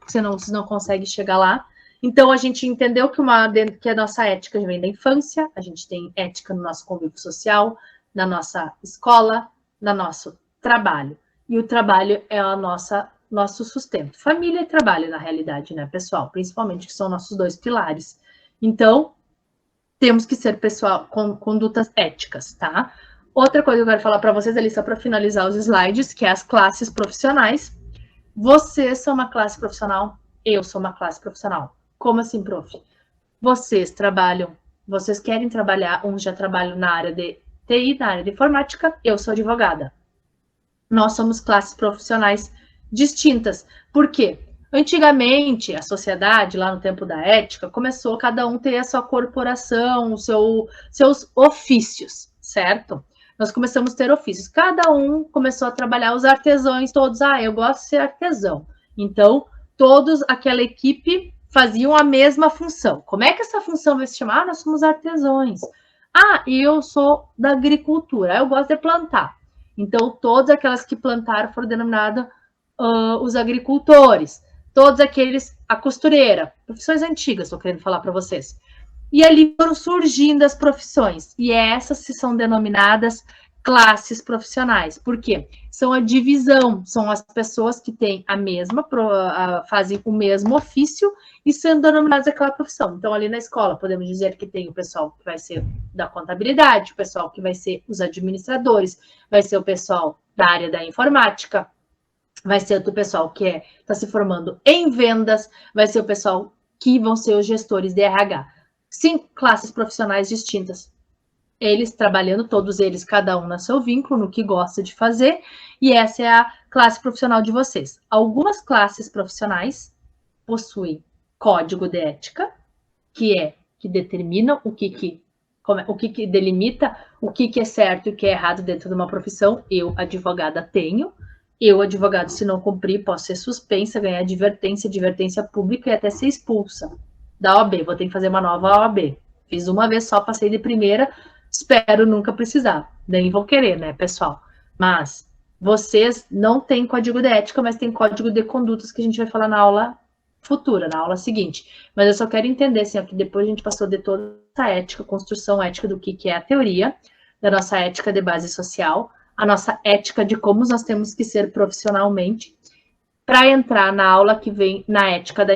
A: senão vocês não conseguem chegar lá. Então, a gente entendeu que a nossa ética vem da infância, a gente tem ética no nosso convívio social, na nossa escola, no nosso trabalho. E o trabalho é nosso sustento. Família e trabalho, na realidade, né, pessoal? Principalmente, que são nossos 2 pilares. Então, temos que ser, pessoal, com condutas éticas, tá? Outra coisa que eu quero falar para vocês ali, só para finalizar os slides, que é as classes profissionais. Vocês são uma classe profissional, eu sou uma classe profissional. Como assim, prof? Vocês trabalham, vocês querem trabalhar, uns já trabalham na área de TI, na área de informática, eu sou advogada. Nós somos classes profissionais distintas. Por quê? Antigamente, a sociedade, lá no tempo da ética, começou cada um ter a sua corporação, seus ofícios, certo? Nós começamos a ter ofícios. Cada um começou a trabalhar, os artesãos todos. Eu gosto de ser artesão. Então, todos, aquela equipe, faziam a mesma função. Como é que essa função vai se chamar? Nós somos artesãos. E eu sou da agricultura. Eu gosto de plantar. Então, todas aquelas que plantaram foram denominadas os agricultores. Todos aqueles, a costureira. Profissões antigas, estou querendo falar para vocês. E ali foram surgindo as profissões. E essas se são denominadas classes profissionais. Por quê? São a divisão, são as pessoas que têm fazem o mesmo ofício e sendo denominadas aquela profissão. Então, ali na escola, podemos dizer que tem o pessoal que vai ser da contabilidade, o pessoal que vai ser os administradores, vai ser o pessoal da área da informática, vai ser o pessoal que está se formando em vendas, vai ser o pessoal que vão ser os gestores de RH. 5 classes profissionais distintas. Eles trabalhando, todos eles, cada um no seu vínculo, no que gosta de fazer, e essa é a classe profissional de vocês. Algumas classes profissionais possuem código de ética, que determina o que delimita o que é certo e o que é errado dentro de uma profissão. Eu, advogada, tenho. Eu, advogado, se não cumprir, posso ser suspensa, ganhar advertência pública e até ser expulsa da OAB. Vou ter que fazer uma nova OAB. Fiz uma vez só, passei de primeira, espero nunca precisar. Nem vou querer, né, pessoal? Mas vocês não têm código de ética, mas tem código de condutas que a gente vai falar na aula futura, na aula seguinte. Mas eu só quero entender, assim, que depois a gente passou de toda essa ética, construção ética do que é a teoria, da nossa ética de base social, a nossa ética de como nós temos que ser profissionalmente, para entrar na aula que vem na ética da